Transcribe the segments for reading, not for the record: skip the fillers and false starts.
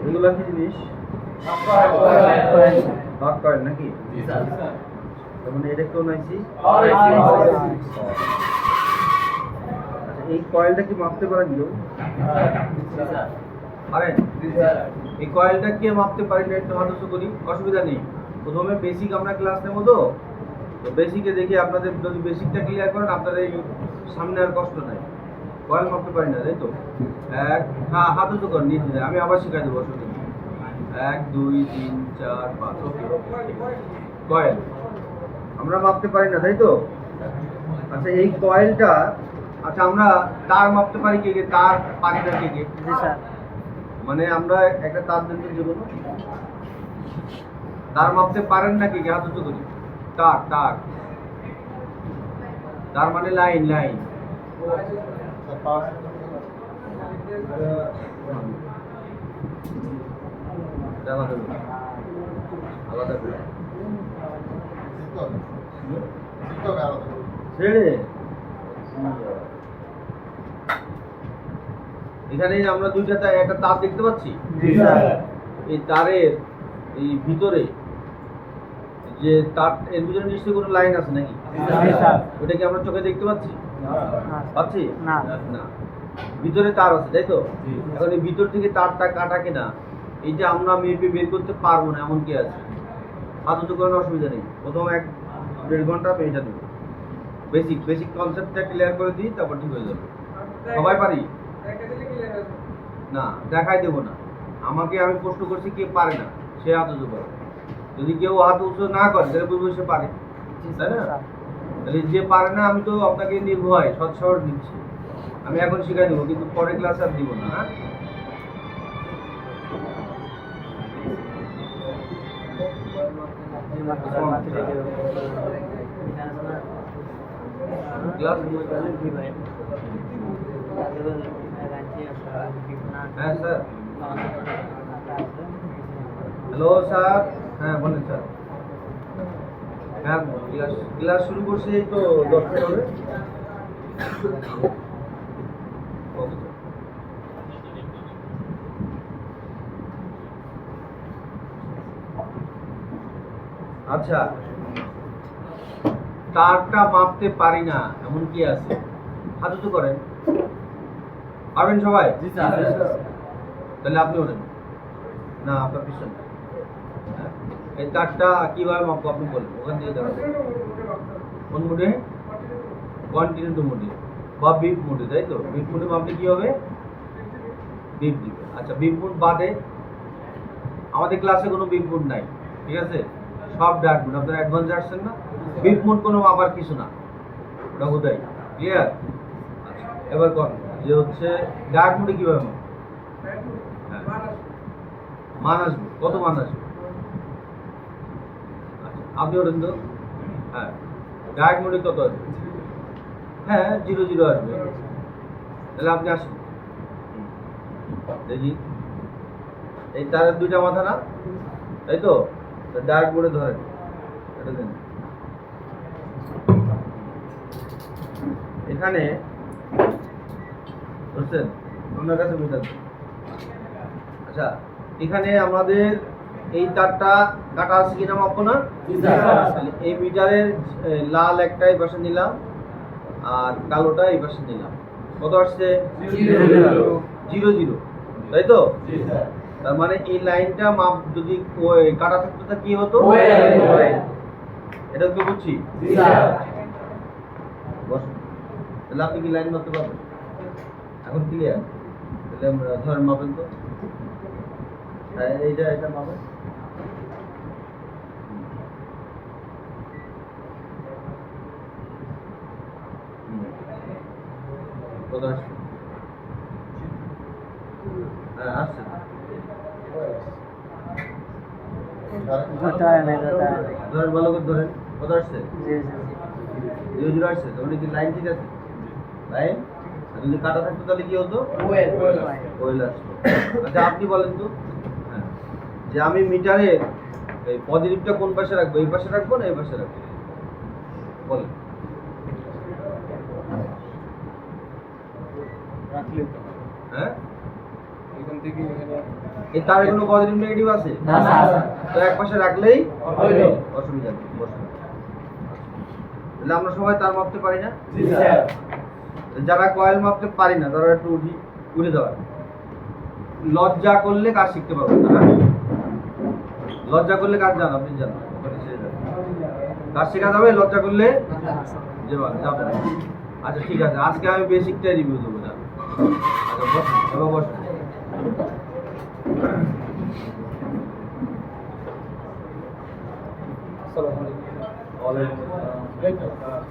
এগুলা কি জিনিস? ভাগ করেন নাকি? তার মানে এটা কোন আইসি? আচ্ছা, এই কয়েলটা কি মাপতে পারেন কেউ? পারেন? এই কয়েলটা কে মাপতে পারেন একটু হাত উঁচু করি, অসুবিধা নেই। প্রথমে বেসিক আমরা ক্লাস নেবো, তো বেসিকে দেখি আপনাদের যদি বেসিকটা ক্লিয়ার করেন আপনাদের এই সামনে আর কষ্ট নাই। কয়েল মাপতে পারি না, তাই তো? হ্যাঁ, হাত উঁচু করেন নিজে, আমি আবার শিখাই দেবো, অসুবিধা নেই। 1 2 3 4 5 ওকে। কয়েল আমরা মাপতে পারি না, তাই তো? আচ্ছা, এই কয়েলটা, আচ্ছা আমরা তার মাপতে পারি কে কে? তার পারি না কে কে? মানে আমরা একটা তার দেন যে কোনো তার মাপতে পারেন না কে কে? হাত উঁচু করি। তার তার তার মানে লাইন লাইন। আলাদা আলাদা করে ছেড়ে এখানে আমরা দুইটা একটা তার দেখতে পাচ্ছি। এই তারের এই ভিতরে যে তার, এর ভিতরে নিশ্চয়ই কোনো লাইন আছে নাকি? ওটা কি আমরা চোখে দেখতে পাচ্ছি? পাচ্ছি না। ভিতরে তার আছে, তাই তো? এখন এই ভিতর থেকে তারটা কাটা কিনা এইটা আমরা মেপে বের করতে পারবো না, এমন কি আছে? হাত উঁচু করার অসুবিধা নেই। প্রথম 1-1.5 ঘন্টা আমি এটা দেবো। বেসিক কনসেপ্টটা ক্লিয়ার করে দিই, তারপর ঠিক হয়ে যাবে। সবাই পারি না? দেখাই দেবো না। আমাকে, আমি প্রশ্ন করছি কে পারে না, সে হাত উঁচু করে। যদি কেউ হাত উঁচু না করে তাহলে বুঝবো সে পারে, তাই না? তাহলে যে পারে না, আমি তো আপনাকে নির্ভয় সৎসাহস দিচ্ছি। আমি এখন শিখাই দেবো, কিন্তু পরে ক্লাস আর দিব না। হ্যাঁ, হ্যাঁ স্যার, হ্যালো স্যার, হ্যাঁ বলেন স্যার। হ্যাঁ, ক্লাস শুরু করছে এই তো 10 মিনিট হবে। আচ্ছা, তারটা মাপতে পারি না এমন কি আছে? হাত উঁচু করেন। পারবেন সবাই? তাহলে আপনি ওঠেন না, আপনার পিছন। এই তারটা কিভাবে মাপবো আপনি বলেন, ওখান থেকে দাঁড়াবো। কোন মোডে? কন্টিনিউটি মোডে বা বিপ মোডে, তাই তো? বিপ মোডে মাপলে কি হবে? বিপ দিবে। আচ্ছা, বিপ মোড বাদে আমাদের ক্লাসে কোনো বিপ মোড নাই, ঠিক আছে? সব ডার্ক মোড। আপনারা অ্যাডভান্স আসছেন না? বিপ মোড কোনো মাপার কিছু না, ওটা বোঝাই। ক্লিয়ার? আচ্ছা, এবার কোন যে হচ্ছে ডার্ক মোডে কিভাবে মাপ? মান আসবে, কত মান আসবে? আচ্ছা, আপনি ওঠেন তো। হ্যাঁ, ডার্ক মোডে কত আসবে? হ্যাঁ, 0 আসবে। তাহলে আপনি আসুন দেখি। এই তারের দুইটা মাথা না, তাই তো? ডার্ক মোডে ধরেন, এটা দেন। এখানে বুঝছেন, আপনার কাছে মিটার। আচ্ছা, এখানে আমাদের এই তারটা কাটা আছে কিনা মাপবো না? এই মিটারের লাল একটা এই পাশে নিলাম আর কালোটা এই পাশে নিলাম। কত আসছে? 0 তাই তো? তার মানে এই লাইনটা মাপ যদি কাটা থাকতো তা কি হতো? এটা তো বুঝছি। তাহলে আপনি কি লাইন মাপতে পারবেন? এখন ক্লিয়ার? তাহলে আমরা ধরেন মাপেন তো। এটা মাপেন। কত আসছে? হ্যাঁ, আসছে। ধরেন, ভালো করে ধরেন। কত আসছে? 0 আসছে। তাহলে কি লাইন ঠিক আছে? লাইন যদি কাটা থাকতো তাহলে কি হতো? কোয়েল আসতো। আচ্ছা, আপনি বলেন তো, হ্যাঁ, যে আমি মিটারের এই পজিটিভটা কোন পাশে রাখবো? এই পাশে রাখবো না এই পাশে রাখবো? বলেন। হ্যাঁ, এখান থেকে এখানে এই তারে কোনো পজিটিভ নেগেটিভ আছে? না স্যার। তো এক পাশে রাখলেই হইলো। অসুবিধা নেই, বসুন। তাহলে আমরা সবাই তার মাপতে পারি না? জি স্যার। যারা কয়েল মাপতে পারি না তারা একটু উঠে দেওয়া। লজ্জা করলে কাজ শিখতে পারবো না। লজ্জা করলে কাজ জান, আপনি জান, ওখানে ছেড়ে যান। কাজ শেখা যাবে লজ্জা করলে? যাবে না। আচ্ছা ঠিক আছে, আজকে আমি বেসিকটাই রিভিউ দেবো। না আচ্ছা বসুন, এবার বসুন। আসসালামু আলাইকুম। ওয়ালাইকুম আসসালাম। এই তো, হ্যাঁ।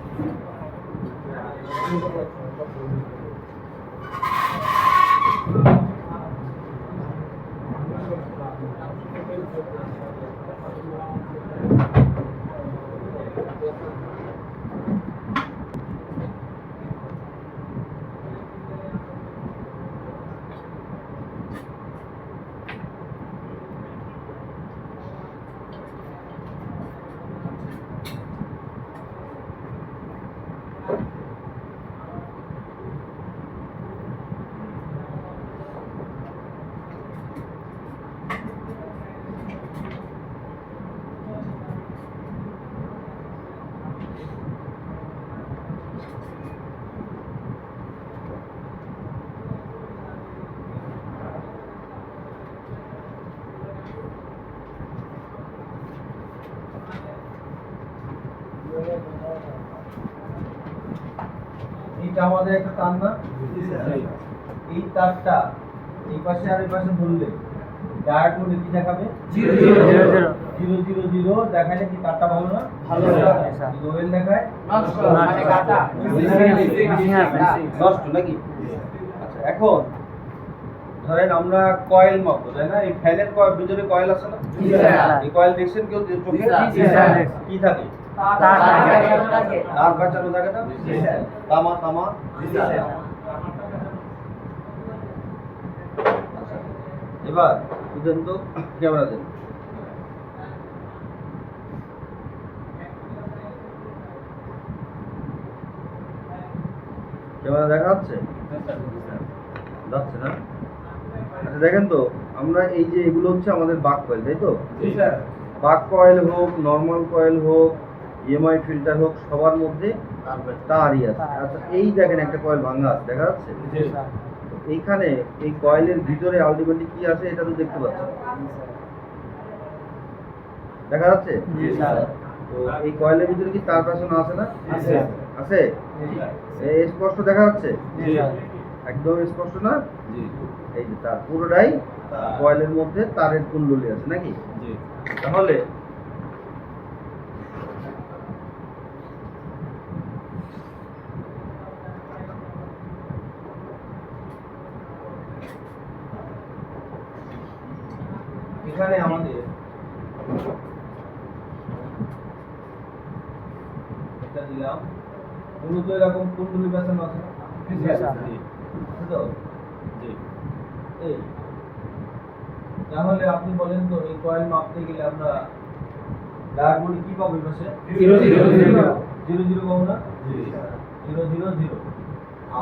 এইটা আমাদের একটা তার না? এই তারটা এই পাশে আর এই পাশে ধরলে ডায়াট মধ্যে কি দেখাবে? 0 দেখাইলে কি তারটা ভালো না? ভালো। ওয়েল দেখায় নষ্ট, মানে কাটা। নষ্ট নাকি? আচ্ছা এখন ধরেন আমরা কয়েল মাপবো, তাই না? এই ফ্যানের ভিতরে কয়েল আছে না? জি স্যার। এই কয়েল দেখছেন কেউ চোখে? জি স্যার। কি থাকে? তার বাঁচানো থাকে না? তামা তামা। আচ্ছা, এবার বুঝেন তো, ক্যামেরা দেন। ক্যামেরা দেখা যাচ্ছে? যাচ্ছে না? আচ্ছা দেখেন তো, আমরা এই যে এগুলো হচ্ছে আমাদের বাক কয়েল, তাই তো? জি স্যার। বাক কয়েল হোক, নর্মাল কয়েল হোক, ইএমআই ফিল্টার হোক, সবার মধ্যে তারই আছে। আচ্ছা এই দেখেন একটা কয়েল ভাঙা আছে, দেখা যাচ্ছে? জি স্যার। এইখানে এই কয়েলের ভিতরে আলটিমেটলি কি আছে এটা তো দেখতে পাচ্ছেন, দেখা যাচ্ছে? জি স্যার। তো এই কয়েলের ভিতরে কি তার পেছনে আছে না? আছে। আছে? এই স্পষ্ট দেখা যাচ্ছে? জি স্যার। একদম স্পষ্ট না? জি। এই যে তার পুরোটাই কয়েলের মধ্যে তারের কুণ্ডলী আছে নাকি? জি। তাহলে এখানে আমাদের এটা দিলাম, মূলত এরকম কুণ্ডলী পেছানো আছে না? জি স্যার। আছে তো? জি। এই তাহলে আপনি বলেন তো এই কয়েল মাপতে গেলে আমরা ডায়াগোনালি কি পাবো এই পাশে? 0 0 0 0 পাবো না? জি। 0 0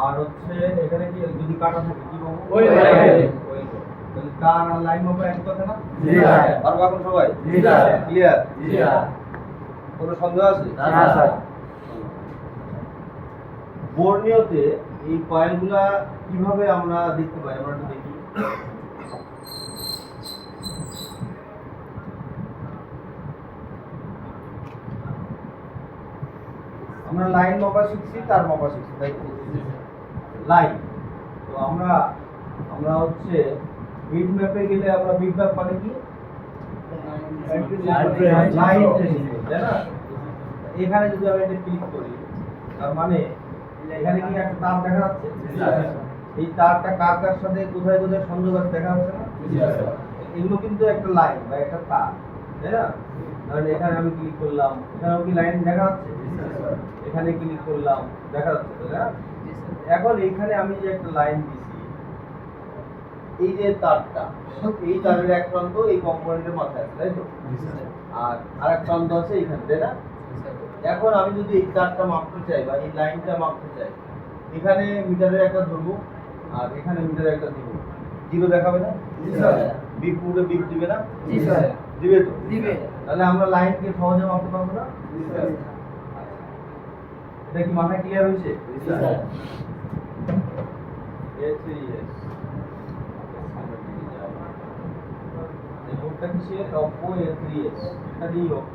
আর হচ্ছে এখানে কি যদি কাটা থাকে কি পাবো? ওই লাইন। ওই তো। তাহলে তার আর লাইন মাপা এক কথা না? জি স্যার। আর এখন সবাই জি স্যার। ক্লিয়ার? জি স্যার। কোনো সন্দেহ আছে? না স্যার। বর্ণীয়তে এই কয়েলগুলা কিভাবে আমরা দেখতে পাই, আমরা একটু দেখি। আমরা লাইন মাপা শিখছি, তার মাপা শিখছি, তাই তো? লাইন তো আমরা আমরা হচ্ছে বিট ম্যাপে গেলে আমরা বিট ম্যাপ মানে কি? লাইন তাই না? এখানে যদি আমি এটা ক্লিক করি তার মানে এখানে কি একটা তার দেখা যাচ্ছে? এই তারটা কার কার সাথে কোথায় কোথায় সংযোগ আছে দেখা যাচ্ছে না? এগুলো কিন্তু একটা লাইন বা একটা তার, তাই না? কারণ এখানে আমি ক্লিক করলাম, এখানেও কি লাইন দেখা যাচ্ছে? এখানে ক্লিক করলাম, দেখা যাচ্ছে, তাই না? এখন এইখানে আমি যে একটা লাইন দিছি, এই যে তারটা, এই তারের এক প্রান্ত এই কম্পোনেন্টের মাথায় আছে, তাই তো? আর আরেক প্রান্ত আছে এইখানে, তাই না? এখন আমি যদি এই তারটা মাপতে চাই বা এই লাইনটা মাপতে চাই, এখানে মিটারের একটা ধরবো আর এখানে মিটারের একটা দিব, জিরো দেখাবে না? জি স্যার। বিপ মুডে বিপ দিবে না? জি স্যার। দিবে তো? দিবে। তাহলে আমরা লাইনকে সহজে মাপতে পারবো না? জি স্যার। এটা কি মাথায় ক্লিয়ার হয়েছে? জি স্যার। A3S এই বোর্ডটা কিসের? Oppo A3S এটা দিই হোক।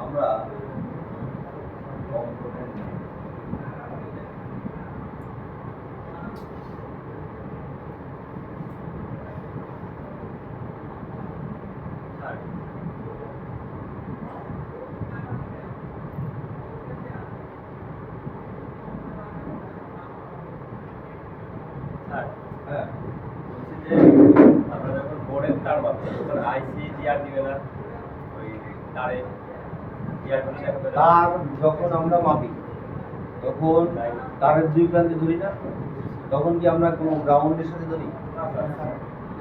আমরা component নেই। স্যার, হ্যাঁ বলছি যে আমরা যখন বোর্ডের তার মাপি তখন আইসি জিআর দিবে না ওই তারে জিআর করে দেখাবে না। তার যখন আমরা মাপি তখন তারের দুই প্রান্তে ধরি না, তখন কি আমরা কোনো গ্রাউন্ডের সাথে ধরি?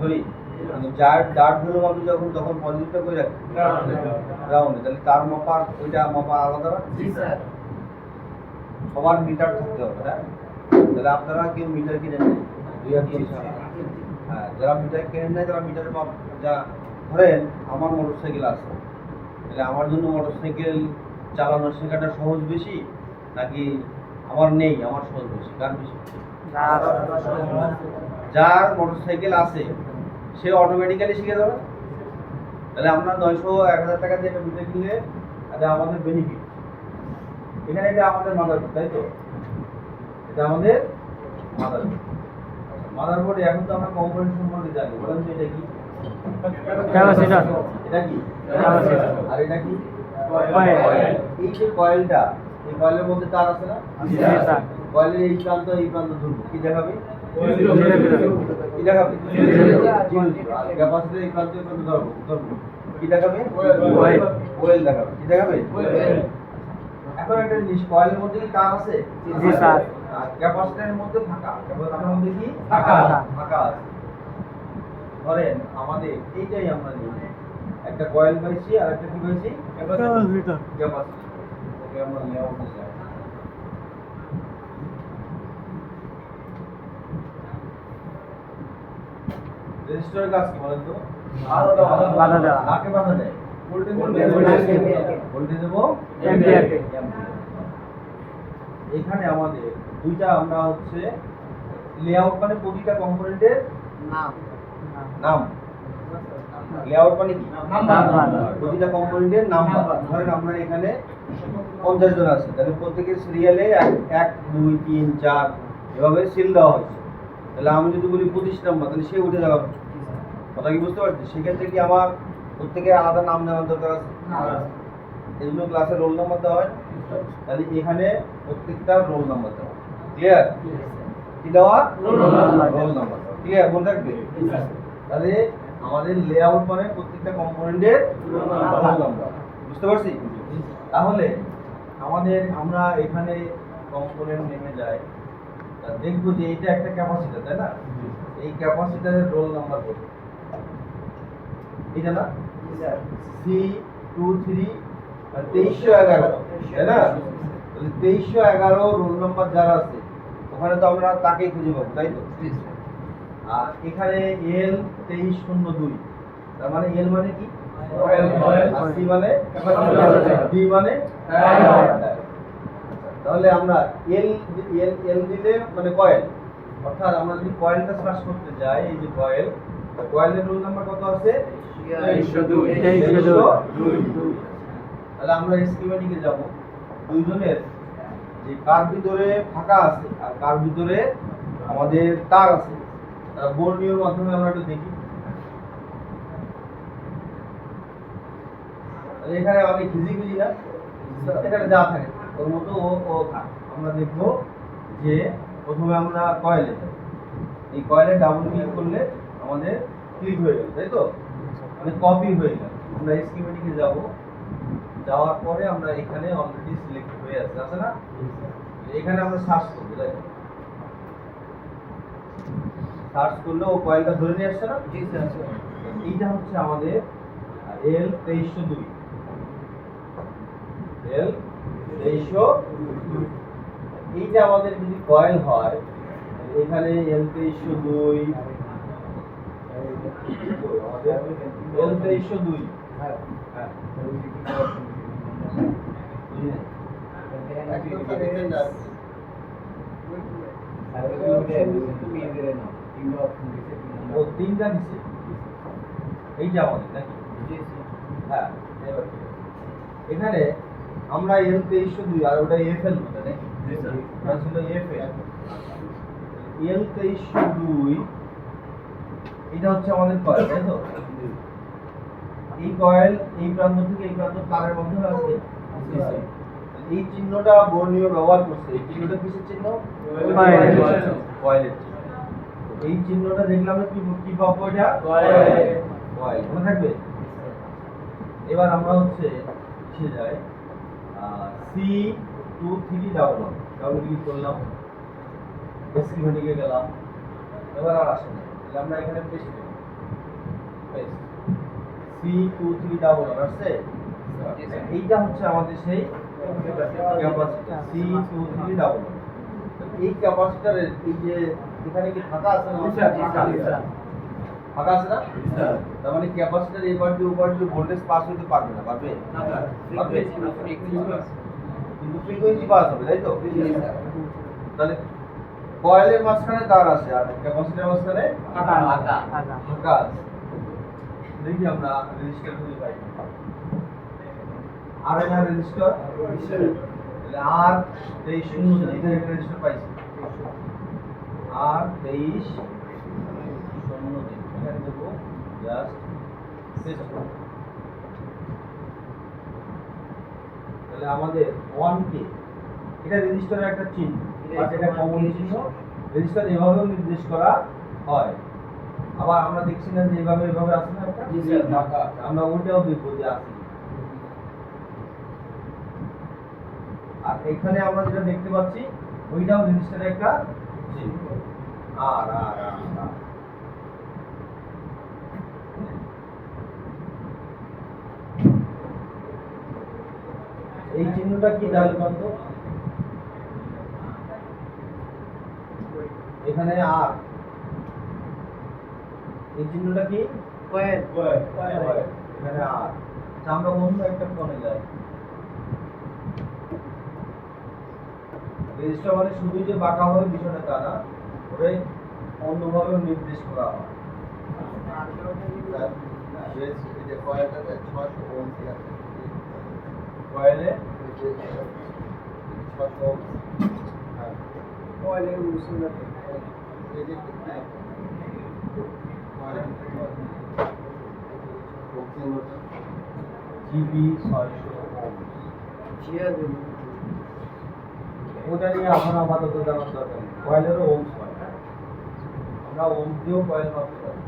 ধরি। কিন্তু যার ডার্ট হলো মাপি যখন তখন পজিটিভটা করে রাখি গ্রাউন্ডে, তাহলে তার মাপা ওইটা মাপা আলাদা না? জি স্যার। সবার মিটার থাকতে হবে, হ্যাঁ? তাহলে আপনারা কেউ মিটার কিনেন নাই? দুই একজন ছাড়া। হ্যাঁ, যারা মিটার কেনেন নাই তারা মিটারের মাপ যা ধরেন আমার মোটরসাইকেল আছে, তাহলে আমার জন্য মোটরসাইকেল চালানো শেখাটা সহজ বেশি নাকি আমার নেই আমার সহজ বেশি? কার বেশি? যার মোটরসাইকেল আছে সে অটোমেটিক্যালি শিখে যাবে। তাহলে আমরা 900-1000 টাকা দিয়ে একটা মিটার কিনলে এটা আমাদের বেনিফিট। এখানে এটা আমাদের মাদারবোর্ড, তাই তো? এটা আমাদের মাদারবোর্ড। মাদারবোর্ডে এখন তো আমরা কম্পোনেন্ট সম্পর্কে জানি, বলেন তো এটা কি? ক্যাপাসিটর। এটা কি? ক্যাপাসিটর। আর এটা কি? কয়েল। এই যে কয়েলটা, এই কয়েলের মধ্যে তার আছে না? জি স্যার। কয়েলের এই প্রান্ত ধরবো, কি দেখাবে? কি দেখাবে? আর ক্যাপাসিটর এই প্রান্ত ধরবো, কি দেখাবে? কোয়েল দেখাবে। কি দেখাবে? এখন একটা জিনিস, কয়েলের মধ্যে কি তার আছে? জি স্যার। আর ক্যাপাসিটরের মধ্যে ফাঁকা। ক্যাপাসিটরের মধ্যে কি? ফাঁকা। ফাঁকা আছে। ধরেন আমাদের এইটাই আমরা নিই, একটা কয়েল পাইছি আর একটা কি পাইছি? ক্যাপাসিটর। ক্যাপাসিটর। ওকে আমরা লেআউটে যাই। রেজিস্টারের কাজ কি বলেন তো? বাধা দেওয়া। কাকে বাধা দেয়? ভোল্টেজ এবং অ্যাম্পিয়ারকে। এখানে আমাদের দুইটা আমরা হচ্ছে লেআউট মানে প্রতিটা কম্পোনেন্টের নাম। লেআউট মানে কি? নাম্বার। প্রতিটা কম্পোনেন্টের নাম্বার। ধরেন আমরা এখানে 50 জন আছে, তাহলে প্রত্যেকের সিরিয়ালে 1 2 3 4 এভাবে সিল দেওয়া হয়েছে। তাহলে আমি যদি বলি 25 নাম্বার, তাহলে সে উঠে দাঁড়াবে। কথা কি বুঝতে পারছি? সেক্ষেত্রে কি আমার প্রত্যেকের আলাদা নাম জানার দরকার আছে? এই জন্য ক্লাসে রোল নাম্বার দেওয়া হয়। তাহলে এখানে প্রত্যেকটা রোল নাম্বার দেওয়া। ক্লিয়ার? কি দেওয়া? Roll number. ক্লিয়ার? মনে রাখবে? তাহলে আমাদের লেআউট মানে প্রত্যেকটা কম্পোনেন্টের রোল নাম্বার। বুঝতে পারছি? তাহলে আমরা এখানে কম্পোনেন্ট নেমে যাই, দেখবো যে এটা একটা ক্যাপাসিটর, তাই না? এই ক্যাপাসিটরের রোল নাম্বার কত? এটা না? C23 আর 2311, তাই না? তাহলে 2311 রোল নাম্বার যারা আছে ওখানে তো আমরা তাকেই খুঁজে পাবো, তাই তো? আর এখানে L2302, তার মানে L মানে কি? আর C মানে? D মানে? তাহলে আমরা L দিলে মানে কয়েল, অর্থাৎ আমরা যদি কয়েলটা সার্চ করতে যাই, এই যে কয়েলের রোল নাম্বার কত আছে? 2302। তাহলে আমরা স্কিমেটিকে যাব, দুইজনের যে কার ভিতরে ফাঁকা আছে আর কার ভিতরে আমাদের তার আছে, তার বর্ণীয়র মাধ্যমে আমরা একটু দেখি। তাহলে এখানে অনেক ঘিজি না, এখানে যা থাকে ওর মতো ও থাকে। আমরা দেখবো যে প্রথমে আমরা কয়েলে যাই, এই কয়েলে ডাবল ক্লিক করলে আমাদের ক্লিক হয়ে গেল, তাই তো? মানে কপি হয়ে গেল। আমরা স্কিমেটিকে যাব, যাওয়ার পরে আমরা এখানে অলরেডি সিলেক্ট হয়ে আছে না? এখানে আমরা সার্চ করব, তাই সার্চ করলে ও কয়েলটা ধরে নিয়ে আসছে না? জি স্যার। এইটা হচ্ছে আমাদের L2302। এই যে আমাদের যদি কয়েল হয় এখানে L2302 L2302 হ্যাঁ ও তিনটা নিচে এই যে আমাদের নাকি হ্যাঁ এবার ঠিক আছে। এখানে আমরা L2302 আর ওটা FL বলে নাকি এটা ছিল FL L2302 এটা হচ্ছে আমাদের কয়েল তাই তো এই কয়েল এই প্রান্ত থেকে এই প্রান্ত তারের মধ্যে আছে এই চিহ্নটা বর্ণীয় ব্যবহার করছে এই চিহ্নটা কিসের চিহ্ন কয়েলের চিহ্ন এই চিহ্নটা দেখলে আমরা কি পাবো এটা কয়েল মনে থাকবে এবার আমরা হচ্ছে এসে যাই C2311 ডাবল ক্লিক করলাম স্কিমেটিকে গেলাম এবার আর আসে না তাহলে আমরা এখানে পেস্ট করব C2311 আসছে এইটা হচ্ছে আমাদের সেই ক্যাপাসিটর C2311 এই ক্যাপাসিটরের এই যে এখানে কি ফাঁকা আছে না ফাঁকা আছে না তার মানে ক্যাপাসিটর এই পার দিয়ে ওপার দিয়ে ভোল্টেজ পাস হতে পারবে না পারবে পারবে কিন্তু ফ্রিকোয়েন্সি পাস হবে তাই তো তাহলে কয়েলের মাঝখানে তার আছে আর ক্যাপাসিটরের মাঝখানে ফাঁকা আছে দেখি আমরা রেজিস্টার খুঁজে পাই আর এর রেজিস্টার তাহলে আর 2300 এখানে একটা রেজিস্টার পাইছি আর 2300 এখানে দেবো জাস্ট পেস্ট করব তাহলে আমাদের 1k এটা রেজিস্টারের একটা চিহ্ন আর এটা কমন চিহ্ন রেজিস্টার এভাবেও নির্দেশ করা হয় আবার আমরা দেখছি না যে এভাবে আছে না এটা আমরা ওটাও দেখব যে আছে আর এখানে আমরা যেটা দেখতে পাচ্ছি ওইটাও রেজিস্টারের একটা চিহ্ন আর এই চিহ্নটা কি তাহলে বলতো এখানে আর এই চিহ্নটা কি কয়েল এখানে আর আমরা অন্য একটা কোণে যাই রেজিস্টার মানে শুধু যে বাঁকা হবে বিষয়টা তা না ওরে অন্যভাবে নির্দেশ করা হয় কয়েলে 600 ওহম কয়েলের উষ্ণতা জিবি 600 ওহম ওটা নিয়ে এখন আপাতত জানার দরকার নেই কয়েলেরও ওহম হয় আমরা ওহম দিয়েও কয়েল মাপতে পারি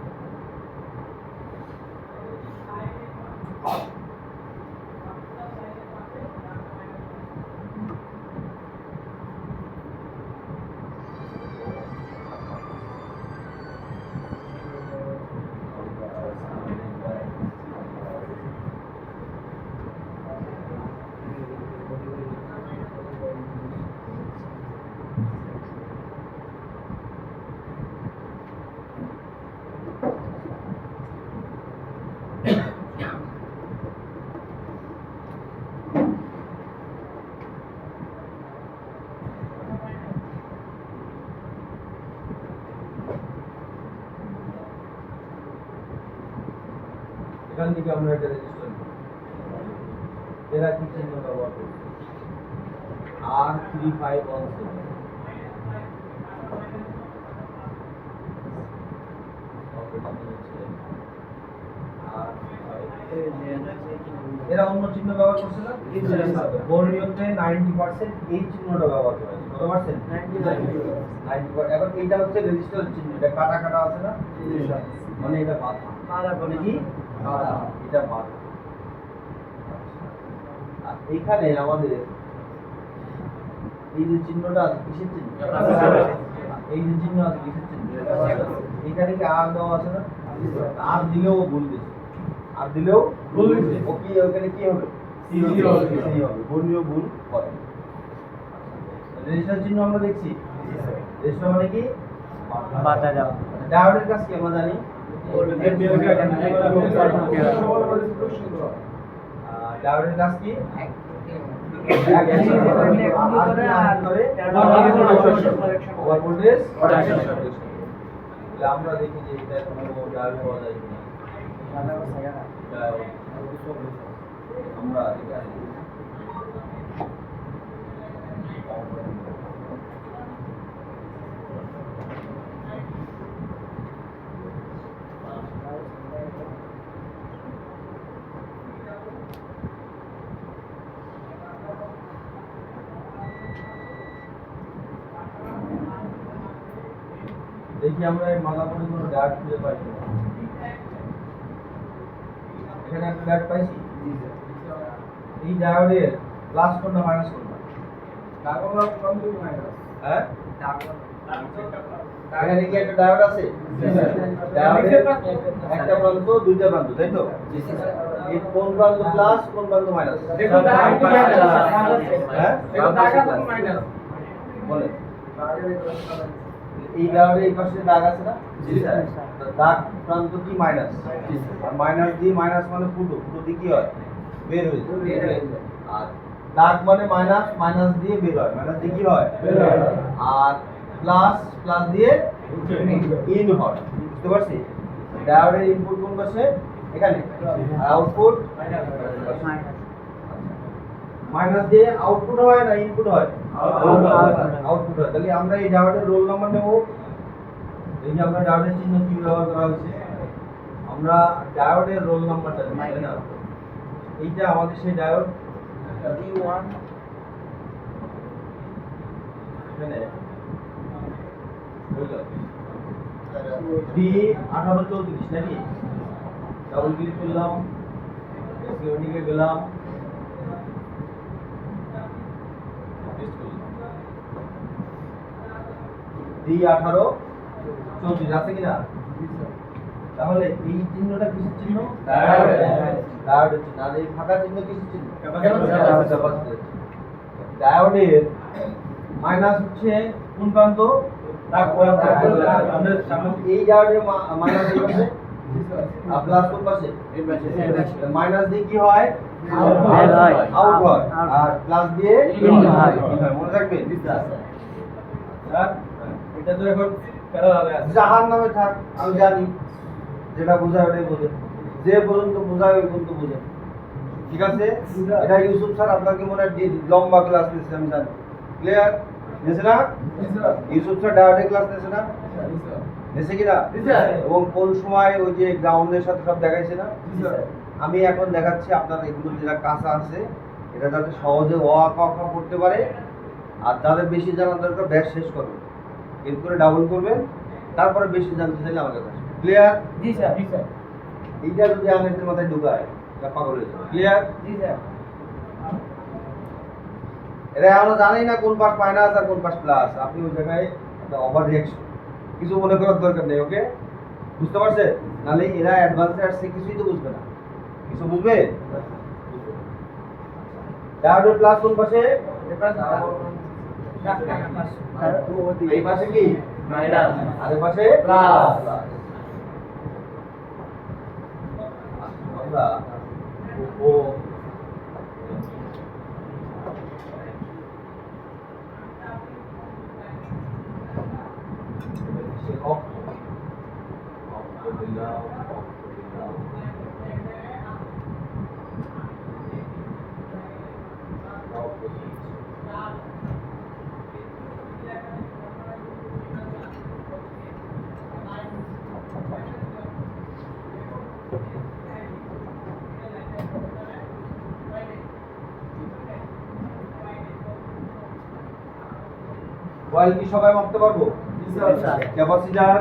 এখান থেকে আমরা এটা রেজিস্টার করি এরা কি চিহ্ন ব্যবহার করছে R3517 এরা অন্য চিহ্ন ব্যবহার করছে না বর্ণীয়তে 90% এই চিহ্নটা ব্যবহার করে কত পার্সেন্ট 90% এখন এইটা হচ্ছে রেজিস্টার চিহ্ন এটা কাটা কাটা আছে না মানে এটা বাধা মানে কি এটা বাধা আর এখানে আমাদের এই যে চিহ্নটা আছে কিসের চিহ্ন এই যে চিহ্ন আছে কিসের চিহ্ন এখানে কি আর দেওয়া আছে না আর দিলেও ভুল দিছে আর দিলেও ভুল দিছে ও কি ওখানে কি হবে সি হবে বর্ণীয় ভুল করে রেজিস্টার চিহ্ন আমরা দেখছি। রেজিস্টার মানে কি? বাধা দেওয়া। ডায়োডের কাজ কি আমরা জানি? ডায়োডের কাজ কি? Over voltage. তাহলে আমরা দেখি যে এটা কোনো ডায়োড পাওয়া যায় কিনা। ডায়োড। আমরা এখানে দেখি আমরা এই মাদারবোর্ডে কোনো ডায়োড খুঁজে পাই কিনা। এখানে একটা ডায়োড পাইছি। এই ডায়োডের প্লাস কোনটা মাইনাস কোনটা? হ্যাঁ? এখানে কি একটা ডায়োড আছে? ডায়োডের একটা প্রান্ত দুইটা প্রান্ত, তাই তো? এই কোন প্রান্ত প্লাস কোন প্রান্ত মাইনাস? হ্যাঁ? বলেন। এই ডায়োডের এই পাশে দাগ আছে না? দাগ প্রান্ত কি মাইনাস? আর মাইনাস দিয়ে মাইনাস মানে ফুটো, ফুটো দিয়ে কি হয়? বের হয়ে যায়। আর দাগ মানে মাইনাস, মাইনাস দিয়ে বের হয়, মাইনাস দিয়ে কি হয়? আর প্লাস, প্লাস দিয়ে ইন হয়। বুঝতে পারছি? ডায়োডের ইনপুট কোন পাশে? এখানে। আর আউটপুট মাইনাস দিয়ে আউটপুট হয় না ইনপুট হয়? আউটপুট হয়। তাহলে আমরা এই ডায়োডের রোল নাম্বার নেব। এই যে আমরা ডায়োডের চিহ্ন কি ব্যবহার করা হয়েছে, আমরা ডায়োডের রোল নাম্বারটা নেব, তাই না? এইটা আমাদের সেই ডায়োড D1 এখানে D1834 নাকি? ডাবল ক্লিক করলাম, সিওডিকে গেলাম, D1834 আছে কিনা? তাহলে এই চিহ্নটা কিসের চিহ্ন? ডায়োডের চিহ্ন। আর এই ফাঁকা চিহ্ন কিসের চিহ্ন? ক্যাপাসিটরের। ডায়োডের মাইনাস হচ্ছে কোন প্রান্ত? এই ডায়োডের মাইনাস এই পাশে আর প্লাস কোন পাশে? মাইনাস দিয়ে কি হয়? আউট হয়। আর প্লাস দিয়ে ইন হয়। মনে রাখবে? এটা তো এখন প্যারালালে আছে। জাহান নামে থাক, আমি জানি যেটা বোঝায় ওটাই বোঝে, যে পর্যন্ত বোঝায় ওই পর্যন্ত বোঝে। ঠিক আছে? এটা ইউসুফ স্যার আপনাকে মনে হয় লম্বা ক্লাস নিয়েছে, আমি জানি। ক্লিয়ার? নিয়েছে না? ইউসুফ স্যার ডায়োডের ক্লাস নিয়েছে না? নিয়েছে কিনা? এবং কোন সময় ওই যে গ্রাউন্ডের সাথে সব দেখাইছে না? আমি এখন দেখাচ্ছি আপনারা এগুলো যেটা কাঁচা আছে এটা যাতে সহজে অ আ ক খ পড়তে পারে। আর যাদের বেশি জানার দরকার ব্যাস শেষ করবেন, এরপরে ডাবল করবেন, তারপরে বেশি জানতে চাইলে আমার কাছে আসবেন। ক্লিয়ার? জি স্যার। এইটা যদি আনেদের মাথায় ঢুকায় এটা পাগল হয়ে যাবে। ক্লিয়ার? জি স্যার। এরা এখনো জানেই না কোন পাশ মাইনাস আর কোন পাশ প্লাস। আপনি ওই জায়গায় একটা ওভার রিঅ্যাকশন, কিছু মনে করার দরকার নেই। ওকে? বুঝতে পারছে? নাহলে এরা অ্যাডভান্সে আসছে কিছুই তো বুঝবে না। কিছু বুঝবে? ডায়োডের প্লাস কোন পাশে? এই পাশে কি মাইনাস, আর এই পাশে প্লাস। আমরা ও অফ করে দিলাম, অফ করে দিলাম। কয়েল কি সবাই মাপতে পারবো? ক্যাপাসিটর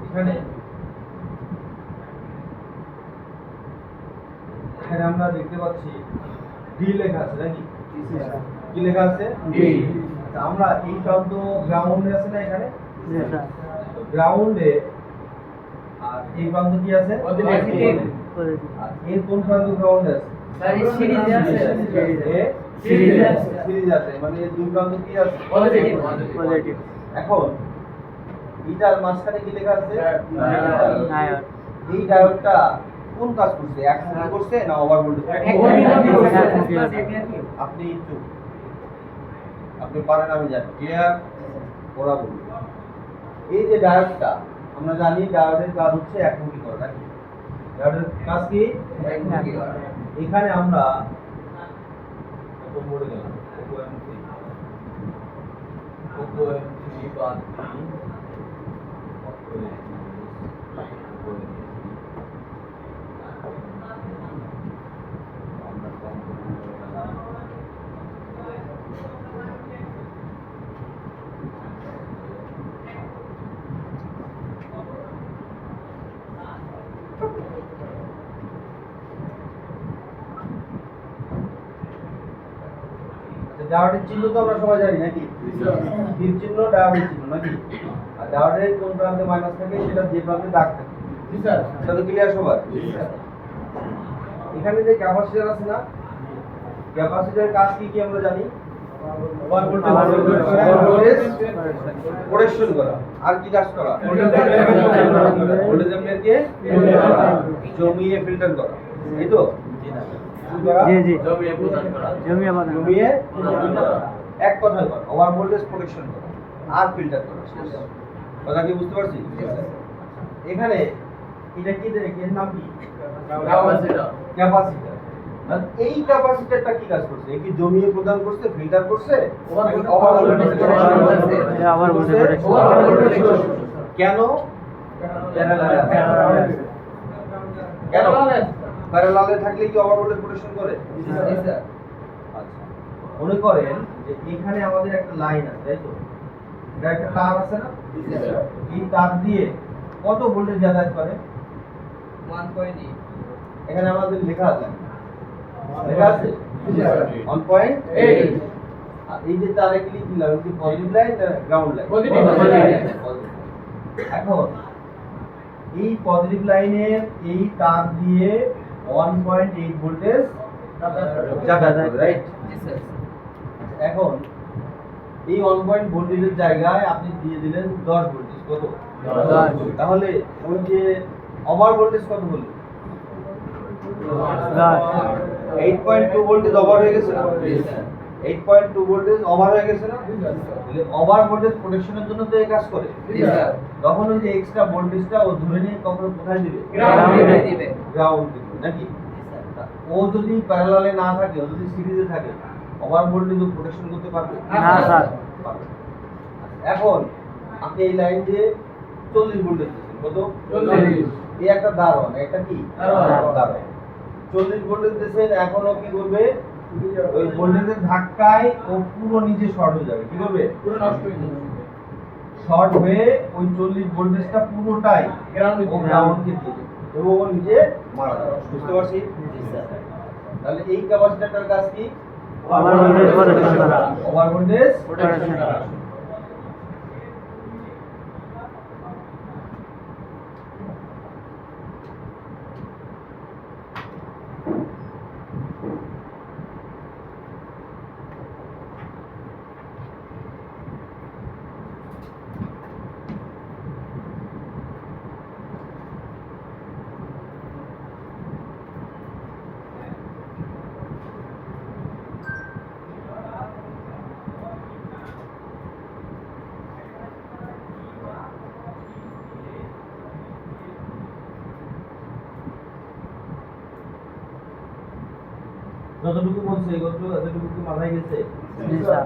এখানে এখানে আমরা দেখতে পাচ্ছি ডি লেখা আছে নাকি? কি লেখা আছে? ডি। আচ্ছা, আমরা এই প্রান্ত গ্রাউন্ডে আছে না এখানে? গ্রাউন্ডে। আর এই প্রান্ত কি আছে? আর এর কোন প্রান্ত গ্রাউন্ডে আছে? স্যার এই সিরিজে আছে। এ সিরিজ আছে, মানে এই দুই প্রান্ত কি আছে? পজিটিভ এখন এটার মাঝখানে কি লেখা আছে? নায়ক এই ডায়োডটা কোন কাজ করছে? একমুখী করছে না ওভার ভোল্টেজ? আপনি চুপ, আপনি পারেন, আমি জানি। ক্লিয়ার? ওরা বলবে এই যে ডায়োডটা, আমরা জানি ডায়োডের কাজ হচ্ছে একমুখী করা, নাকি? ডায়োডের কাজ কি? একমুখী করা। এখানে আমরা মরে গেলাম ডায়োডের চিহ্ন তো আমরা সবাই জানি, নাকি? তীর চিহ্ন ডায়োডের চিহ্ন, নাকি? আর ডায়োডের কোন প্রান্তে মাইনাস থাকে সেটা যে প্রান্তে দাগ থাকে। এটা তো ক্লিয়ার সবার? এখানে যে ক্যাপাসিটর আছে না, ক্যাপাসিটরের কাজ কি কি আমরা জানি? প্রোটেকশন করা। আর কি কাজ করা? ভোল্টেজ অ্যাম্পিয়ারকে জমিয়ে ফিল্টার করা, এই তো? জি জমিয়ে প্রদান জমিয়ে এক কথায় করা, ওভার ভোল্টেজ প্রোটেকশন করা আর ফিল্টার করা। কথা কি বুঝতে পারছি? এখানে এটা কি এর নাম কি? ক্যাপাসিটর। আর এই ক্যাপাসিটরটা কি কাজ করছে? কি জমিয়ে প্রদান করছে, ফিল্টার করছে, ওভার ভোল্টেজ কেন? কেন প্যারালালে থাকলে কি ওভার ভোল্টেজ প্রোটেকশন করে? আচ্ছা, মনে করেন যে এখানে আমাদের একটা লাইন আছে, তাই তো? এটা একটা তার আছে না? এই তার দিয়ে কত ভোল্টেজ যাতায়াত করে? 1.8 এখানে আমাদের লেখা আছে, লেখা আছে 1.8। আর এই যে তারে ক্লিক দিলাম, কি পজিটিভ লাইন না গ্রাউন্ড লাইন? Positive line. এখন এই পজিটিভ লাইনের এই তার দিয়ে 1.8 ভোল্টেজ যাতায়াত করে, রাইট? এখন এই 1 ভোল্টেজের জায়গায় আপনি দিয়ে দিলেন 10 ভোল্টেজ। কত? 10। তাহলে ওই যে ওভার ভোল্টেজ কত হলো? 8.2 ভোল্টেজ ওভার হয়ে গেছে না? 8.2 ভোল্টেজ ওভার হয়ে গেছে না? তাহলে ওভার ভোল্টেজ প্রোটেকশনের জন্য তো এই কাজ করে। তখন ওই যে এক্সট্রা ভোল্টেজটা ও ধরে নিয়ে কখন কোথায় দিবে? গ্রাউন্ডে দিবে। গ্রাউন্ড দিবে, নাকি? ও যদি প্যারালালে না থাকে, ও যদি সিরিজে থাকে, ওভার ভোল্টেজ ও প্রোটেকশন করতে পারবে না স্যার পারবে। এখন আপনি এই লাইন দিয়ে 40 ভোল্টেজ দিচ্ছেন। কত? 40। এই একটা দারোয়ান, একটা কি দারোয়ান 40 ভোল্টেজ দিচ্ছেন। এখনো কি করবে? ওই ভোল্টেজের ধাক্কায় ও পুরো নিচে শর্ট হয়ে যাবে। কি করবে? পুরো নষ্ট হয়ে যাবে। শর্ট হয়ে ওই 40 ভোল্টেজটা পুরোটাই গ্রাউন্ডে ও গ্রাউন্ডকে দিয়ে দেবে এবং ও নিচে মারা যাবে। বুঝতে পারছি? তাহলে এই ক্যাপাসিটরটার কাজ কি? ওভার ভোল্টেজ প্রোটেকশন করা ওভার ভোল্টেজ প্রোটেকশন করা যতটুকু বলছে এতটুকু কি মাথায় গেছে? জি স্যার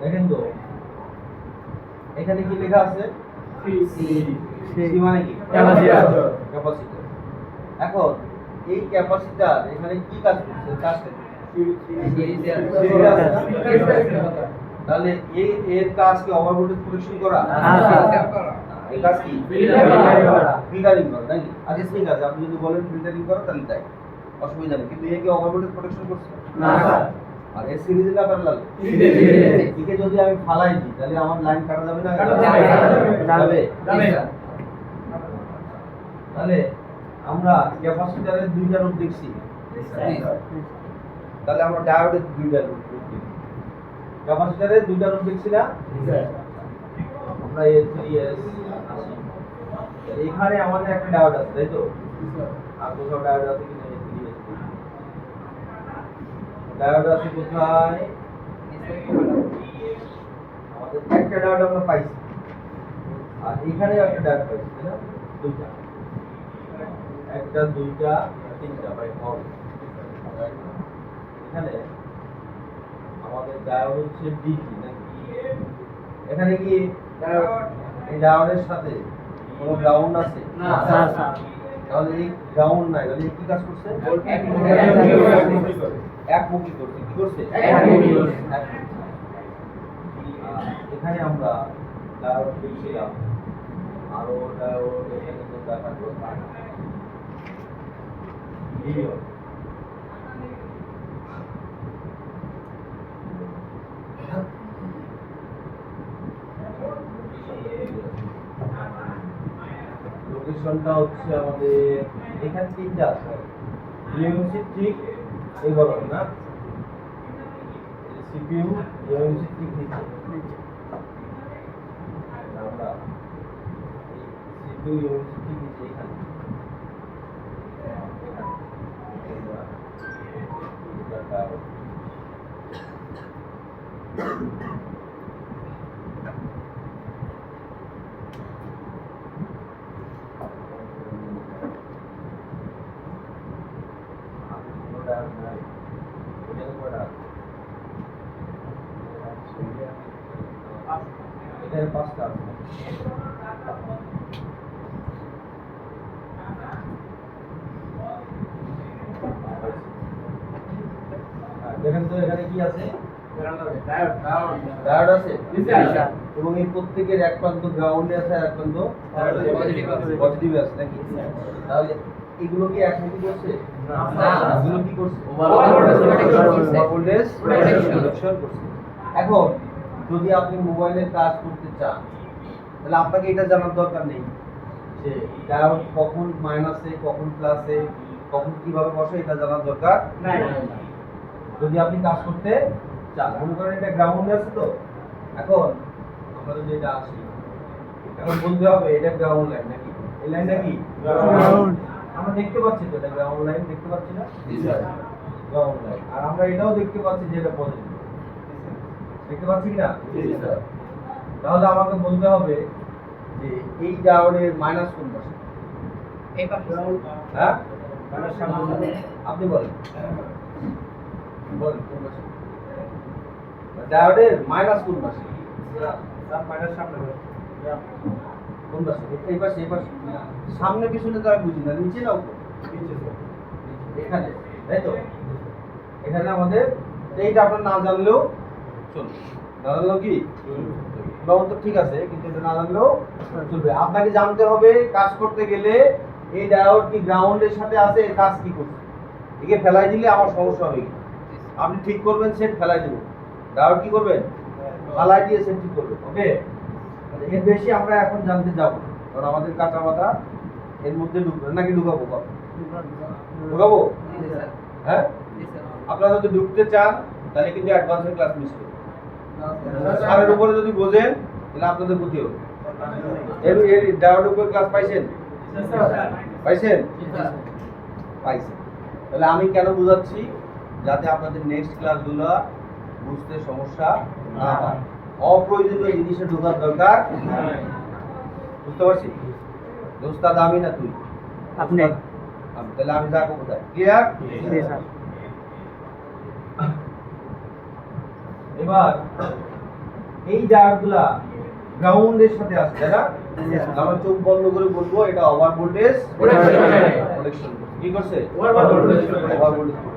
দেখেন তো এখানে কি লেখা আছে? সি মানে কি? Capacitor capacitor. এখন এই ক্যাপাসিটর এখানে কি কাজ করছে? কাজটা কি? তাহলে এই এর কাজ কি ওভার ভোল্টেজ প্রোটেকশন করা? এই কাজ কি? ফিল্টারিং করা, নাকি? আচ্ছা ঠিক আছে, আপনি যদি বলেন ফিল্টারিং করা তাহলে তাই, অসুবিধা নেই। কিন্তু এ কি ওভার ভোল্টেজ প্রোটেকশন করছে? না স্যার আর এই সিরিজ না প্যারালাল এদিকে যদি আমি ফালাই দিই তাহলে আমার লাইন কাটা যাবে না? যাবে। তাহলে আমরা ক্যাপাসিটরের দুইটা রূপ দেখছি, তাহলে আমরা ডায়োডের দুইটা রূপ দেখছি। ক্যাপাসিটরের দুইটা রূপ দেখছি না? আমরা A3S আসি। এখানে আমাদের একটা ডায়োড আছে, তাই তো? আর কোথাও ডায়োড আছে কিনা A3S? ডায়োড আছে কোথায়? আমাদের একটা ডায়োড আমরা পাইছি, আর এখানে একটা ডায়োড পাইছি, তাই না? দুইটা, একটা, দুইটা, তিনটা বাই হল। এখানে আমাদের ডায়োড হচ্ছে ডিসি নাকি? এখানে কি ডায়োড, এই ডায়োডের সাথে কোনো গ্রাউন্ড আছে? না। তাহলে এই গ্রাউন্ড নাই, তাহলে কি কাজ করছে? একমুখী করছে। কি করছে? একমুখী। এখানে আমরা ডায়োড দেখছিলাম, আরো ডায়োড এখানে তো দেখা দরকার। লোকেশনটা হচ্ছে আমাদের এখানে তিনটা আছে, ইউএমসি ঠিক এই বলুন না, সিপিইউ ইউএমসি ঠিক নিচে। আমরা সিপিইউ ইউএমসি ঠিক নিচে এখানে। এখানে পাঁচটা আছে। দেখেন তো এখানে কি আছে? ডায়োড আছে এবং এই প্রত্যেকের এক প্রান্ত গ্রাউন্ডে আছে আর এক প্রান্ত পজিটিভ আছে নাকি? তাহলে এগুলো কি একমুখী করছে? না। এগুলো কি করছে? ভোল্টেজ প্রোটেকশন করছে। এখন যদি আপনি মোবাইলের কাজ করতে চান তাহলে আপনাকে এটা জানার দরকার নেই যে ডায়োড কখন মাইনাসে, কখন প্লাসে, কখন কিভাবে বসে, এটা জানার দরকার নাই। যদি আপনি কাজ করতে চান, মনে করেন এটা গ্রাউন্ডে আছে, তো এখন আমরা যদি এটা আসি, এখন বলতে হবে এটা গ্রাউন্ড লাইন নাকি? এই লাইনটা কি গ্রাউন্ড। আমরা দেখতে পাচ্ছি তো এটা গ্রাউন্ড লাইন, দেখতে পাচ্ছি না? Ground line. আর আমরা এটাও দেখতে পাচ্ছি যে এটা পজিটিভ, দেখতে পাচ্ছি কিনা? তাহলে আমাকে বলতে হবে যে এই ডায়োডের মাইনাস কোন পাশে? এই পাশে। হ্যাঁ, আপনি বলেন, বলেন কোন পাশে? ডায়োডের মাইনাস কোন পাশে? কোন পাশে? এই পাশে, এই পাশে? সামনে পিছনে তো আমি বুঝি না, নিচে না উপর? এখানে, তাই তো? এখানে আমাদের এইটা আপনার না জানলেও চলবে, না জানলেও কি গ্রাউন্ড তো ঠিক আছে, কিন্তু এটা না জানলেও চলবে। আপনাকে জানতে হবে কাজ করতে গেলে এই ডায়োড কি গ্রাউন্ডের সাথে আছে, এর কাজ কি করছে। একে ফেলাই দিলে আমার সমস্যা হবে কি? আপনি ঠিক করবেন, সেট ফেলাই দেবো, ডায়োড কি করবেন? ফেলাই দিয়ে সেট ঠিক করবেন। ওকে, এর বেশি আমরা এখন জানতে যাব না, কারণ আমাদের কাঁচা মাথা এর মধ্যে ঢুকবে নাকি ঢুকাবো? ঢুকাবো? হ্যাঁ, আপনারা যদি ঢুকতে চান তাহলে কিন্তু অ্যাডভান্সের ক্লাস মিস করবেন। স্যারের উপরে যদি বোঝেন তাহলে আপনাদের ক্ষতি হবে। এর ডায়োডের উপরে ক্লাস পাইছেন? পাইছেন? পাইছেন। তাহলে আমি কেন বোঝাচ্ছি? যাতে আপনাদের নেক্সট ক্লাসগুলো বুঝতে সমস্যা না হয়, অপ্রয়োজনীয় জিনিসে ঢোকার দরকার বুঝতে পারছি? দোস্তাদ আমি না তুই? আপনি। আমি। তাহলে আমি যাবো কোথায়? ক্লিয়ার? জি স্যার। এবার এই ডায়োডগুলা গ্রাউন্ডের সাথে আছে, তাই না? আমরা চোখ বন্ধ করে বলবো এটা ওভার ভোল্টেজ প্রোটেকশন। কি করছে? Over voltage protection.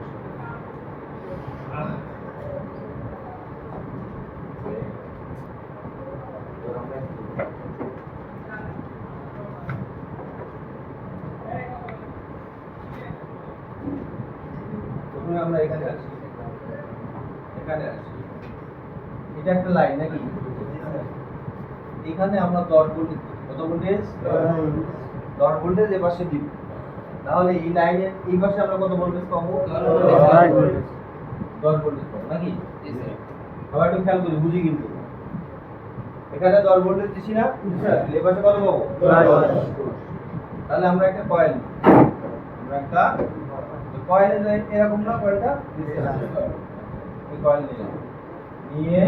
প্রথমে আমরা এখানে আসি, এখানে আসি, এটা একটা লাইন নাকি? এখানে আমরা 10 ভোল্টেজ, কত ভোল্টেজ? 10 ভোল্টেজ এ পাশে দিব। তাহলে এই লাইনের এই পাশে আমরা কত ভোল্টেজ পাবো? 10 ভোল্টেজ পাবো নাকি? আবার একটু খেয়াল করি, বুঝি কিন্তু এখানে 10 ভোল্টেজ দিছি না, এই পাশে কত পাবো? তাহলে আমরা একটা কয়েল, আমরা একটা কয়েল এরকম না, কয়েলটা এই কয়েল নিলাম, নিয়ে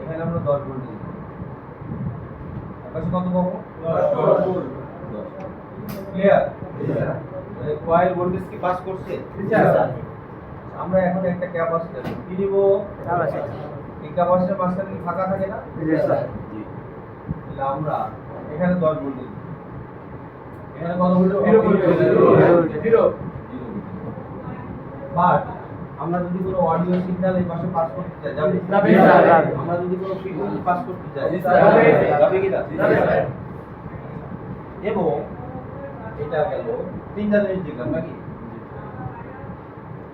এখানে আমরা 10 ভোল্ট দিলাম, এপাশে কত পাবো? 10 ভোল্ট। ক্লিয়ার? কয়েল ভোল্টেজ কি পাস করছে? আমরা এখন একটা ক্যাপাসিটর কি দিব? এই ক্যাপাসিটর মাঝখানে কি ফাঁকা থাকে না? তাহলে আমরা এখানে 10 ভোল্ট দিই, এখানে কত ভোল্ট? 0 বাট আমরা যদি কোনো অডিও সিগন্যাল এই পাশে পাস করতে চাই, যাবে? আমরা যদি কোনো ফ্রিকোয়েন্সি পাস করতে চাই, যাবে কি না? এবং এটা গেল তিনটা জিনিস দেখলাম নাকি?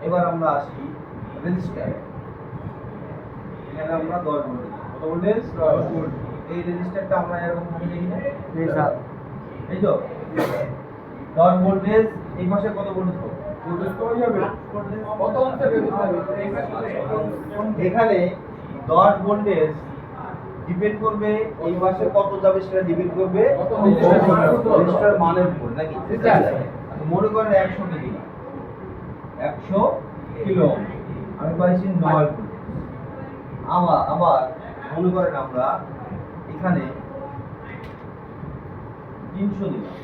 এবার আমরা আসি রেজিস্টার, এখানে আমরা 10 ভোল্ট দিই, কত ভোল্টেজ? 10 ভোল্ট। এই রেজিস্টারটা আমরা এরকম ভাবে দেখি না, এই তো 10 ভোল্টেজ, এই পাশে কত ভোল্টেজ পাবো? এখানে 10 ভোল্টেজ ডিপেন্ড করবে এই পাশে কত যাবে, সেটা ডিপেন্ড করবে রেজিস্টার মানের উপর নাকি? মনে করেন 100 কেজি, 100 কিলো, আমি পাইছি 9 ভোল্ট। আবার মনে করেন আমরা এখানে 300 দিলাম,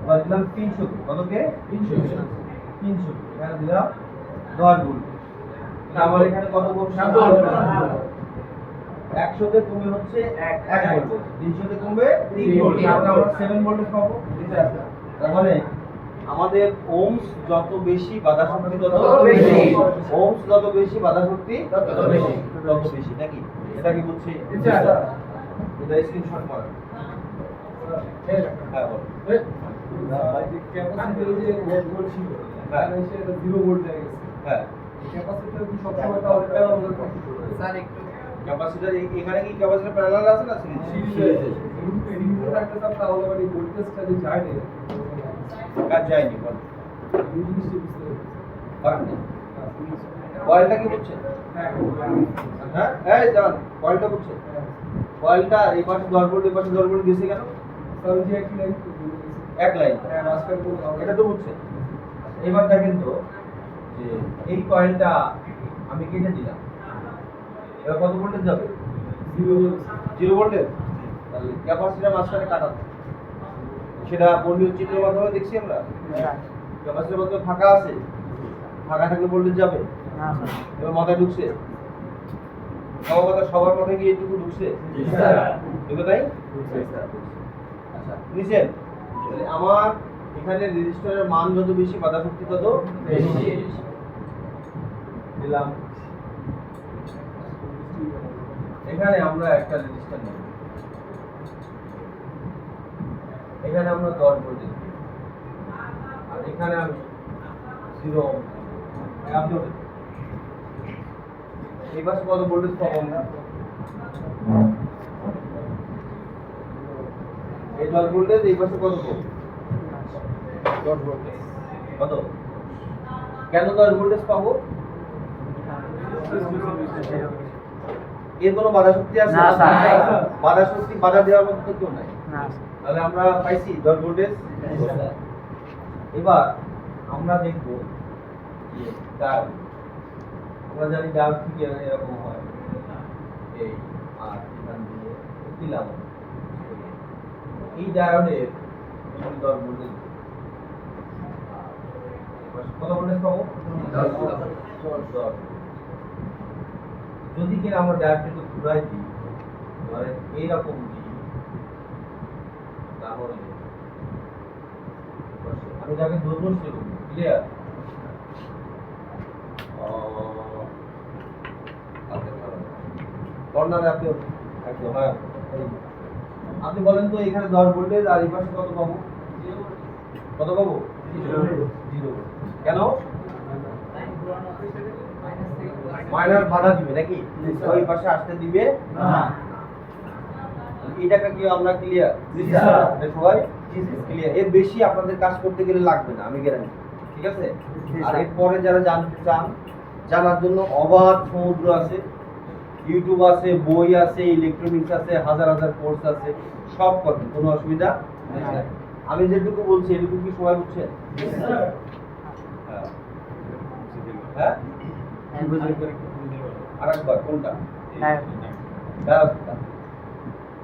এবার দিলাম 300, কতকে? 300, এখানে দিলাম 10 ভোল্ট। আবার এখানে কত ভোল্ট? 100 তে কমে হচ্ছে 1 ভোল্ট, 300 তে কমবে 3 ভোল্ট, আমরা 7 ভোল্টেজ পাবো। তার মানে আমাদের ওহমস যত বেশি বাধা শক্তি তত বেশি, ওহমস যত বেশি বাধা শক্তি তত বেশি নাকি? এটা কি বলছি? এটা স্ক্রিনশট করেন। হ্যাঁ বল। ক্যাপাসিটর যে 10 ভোল্ট ছিল, তাহলে সেটা 0 ভোল্ট হয়ে গেছে। হ্যাঁ, ক্যাপাসিটর কি সব সময় তাহলে প্যারালাল থাকে? স্যার একটু ক্যাপাসিটর এখানে কি ক্যাপাসিটর প্যারালাল আছে না সিরিজ? রিভিউ রাখতে চান তাহলে মানে ভোল্টেজটা যে যায় না, কাজ যায়নি বল। এই জিনিসটা বুঝতে হবে। কারণ কয়েলটা কি হচ্ছে? হ্যাঁ, এই দাঁড়ান, কয়েলটা হচ্ছে, কয়েলটা এই পাশে 10 ভোল্ট, এই পাশে 10 ভোল্ট গেছে কেন? স্যার যে একই লাইন এক লাইন, হ্যাঁ মাঝখানে কোন এটা তো হচ্ছে। এবার দেখেন তো যে এই কয়েলটা আমি কেটে দিলাম, এবার কত ভোল্টেজ যাবে? 0 ভোল্টেজ। তাহলে ক্যাপাসিটর মাঝখানে কাটা, সেটা বর্ণীয় চিত্রের মাধ্যমে দেখছি আমরা। ক্যাপাসিটর মধ্যে ফাঁকা আছে, ফাঁকা থাকলে ভোল্টেজ যাবে। এবার মাথায় ঢুকছে, সবার মাথায় গিয়ে এইটুকু ঢুকছে, ঢুকে তাই? আচ্ছা নিচেন, তাহলে আমার এখানে রেজিস্টারের মান যত বেশি বাধা শক্তি তত বেশি দিলাম। এখানে আমরা একটা রেজিস্টার নেব, এখানে আমরা 10 ভোল্ট দিই, আর এখানে আমি 0 এই পাশে কত ভোল্টেজ পাবো আমরা? এই 10 ভোল্টেজ, এই পাশে কত পাবো? 10 ভোল্টেজ। কত? কেন 10 ভোল্টেজ পাবো? এর কোনো বাধা শক্তি আছে? না, স্যার। বাধা শক্তি, বাধা দেওয়ার মতো তো কেউ নাই। না, তাহলে আমরা পাইছি 10 ভোল্টেজ। এবার আমরা দেখব যে ডায়োড, আমরা জানি ডায়োড কি এরকম হয়, এই আর এখান দিয়ে দিলাম, এই ডায়োডের 10 ভোল্টেজ, কত ভোল্টেজ পাবো? 10। যদি কিনা আমরা ডায়োডটাকে ঘুরাই দিই, ধরেন এইরকম দিই, তাহলে আমি যাকে ধরবো সে ক্লিয়ার। কর্নারে আপনি একদম, হ্যাঁ আপনি বলেন তো এখানে 10 ভোল্টেজ আর এই পাশে কত পাবো? কত পাবো? 0 ভোল্ট। কেন? মাইনাস বাধা দিবে নাকি ওই পাশে আসতে দিবে না। এটাকে কি আমরা ক্লিয়ার? সবাই ক্লিয়ার। এর বেশি আপনাদের কাজ করতে গেলে লাগবে না, আমি গ্যারান্টি। ঠিক আছে? আর এরপরে যারা জানতে চান, জানার জন্য অবাধ সমুদ্র আছে, ইউটিউব আছে, বই আছে, ইলেকট্রনিক্স আছে, হাজার হাজার কোর্স আছে, সব করবেন, কোনো অসুবিধা নেই। আমি যেটুকু বলছি এটুকু কি সবাই বুঝছেন? হ্যাঁ, আরেকবার কোনটা?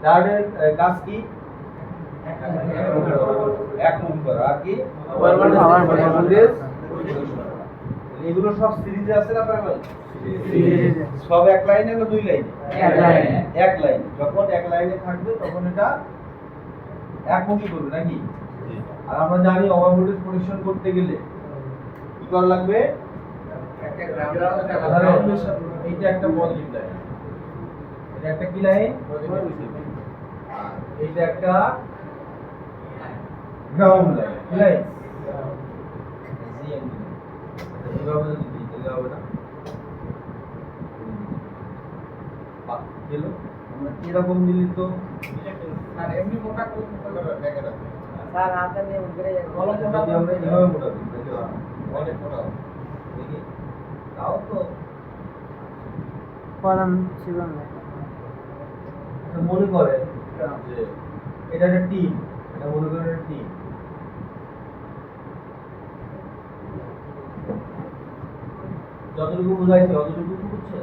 ডায়োডের কাজ কি? এক নম্বর আর কি এগুলো সব সিরিজে আছে না প্যারালাল? সব এক লাইনে না দুই লাইনে? এক লাইনে। যখন এক লাইনে থাকবে তখন এটা একমুখী করবে নাকি? আর আমরা জানি ওভার ভোল্টেজ পরিশোধন করতে গেলে কি করা লাগবে? এইটা একটা পজিটিভ লাইন, এটা একটা কি লাইন? এইটা একটা গ্রাউন্ড লাইন। কি লাইন? এইভাবে যদি দিই তাহলে হবে না। গেল আমরা এরকম দিলি তো আর এমনি মোটা করে দেখে রাখবে। স্যার হাতে নিয়ে উঠে যাবে কলম মোটা যদি আমরা এভাবে মোটা দিই তাহলে হবে। অনেক মোটা হবে। দেখি তাও তো কলম ছিল না। আচ্ছা, মনে করেন যে এটা একটা টিম, এটা মনে করেন একটা টিম। যতটুকু বুঝাইছে অতটুকু কি বুঝছে?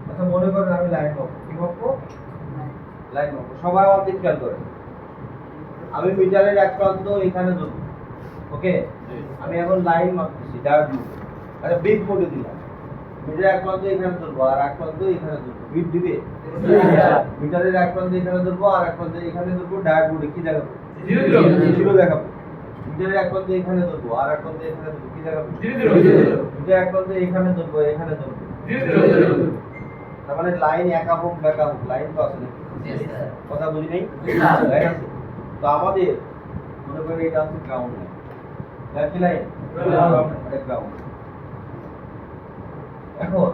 আচ্ছা, মনে করেন আমি লাইন মাপবো। কি মাপবো? লাইন মাপবো। সবাই আমার দিকে খেয়াল করেন। আমি মিটারের এক প্রান্ত এখানে ধরবো, ওকে? আমি এখন লাইন মাপতেছি, ডায়োড মোড। আচ্ছা, বিট মোডে দিলাম। মিটারের এক প্রান্ত এখানে ধরবো আর এক প্রান্ত এখানে ধরবো, বিট দিবে? মিটারের এক প্রান্ত এখানে ধরবো আর এক প্রান্ত এখানে ধরবো, ডায়োড মোডে কি দেখাবো? জিরো দেখাবো। মিটারের এক প্রান্ত এখানে ধরবো আর এক প্রান্ত এখানে ধরবো, কি দেখাবো? মিটারের এক প্রান্ত এখানে ধরবো, এখানে ধরবো। তার মানে লাইন একা হোক বেকা হোক, লাইন তো আছে নাকি? কথা বুঝি নেই? লাইন আছে। তো আমাদের মনে করেন এটা হচ্ছে গ্রাউন্ড লাইন। কি লাইন? গ্রাউন্ড। এখন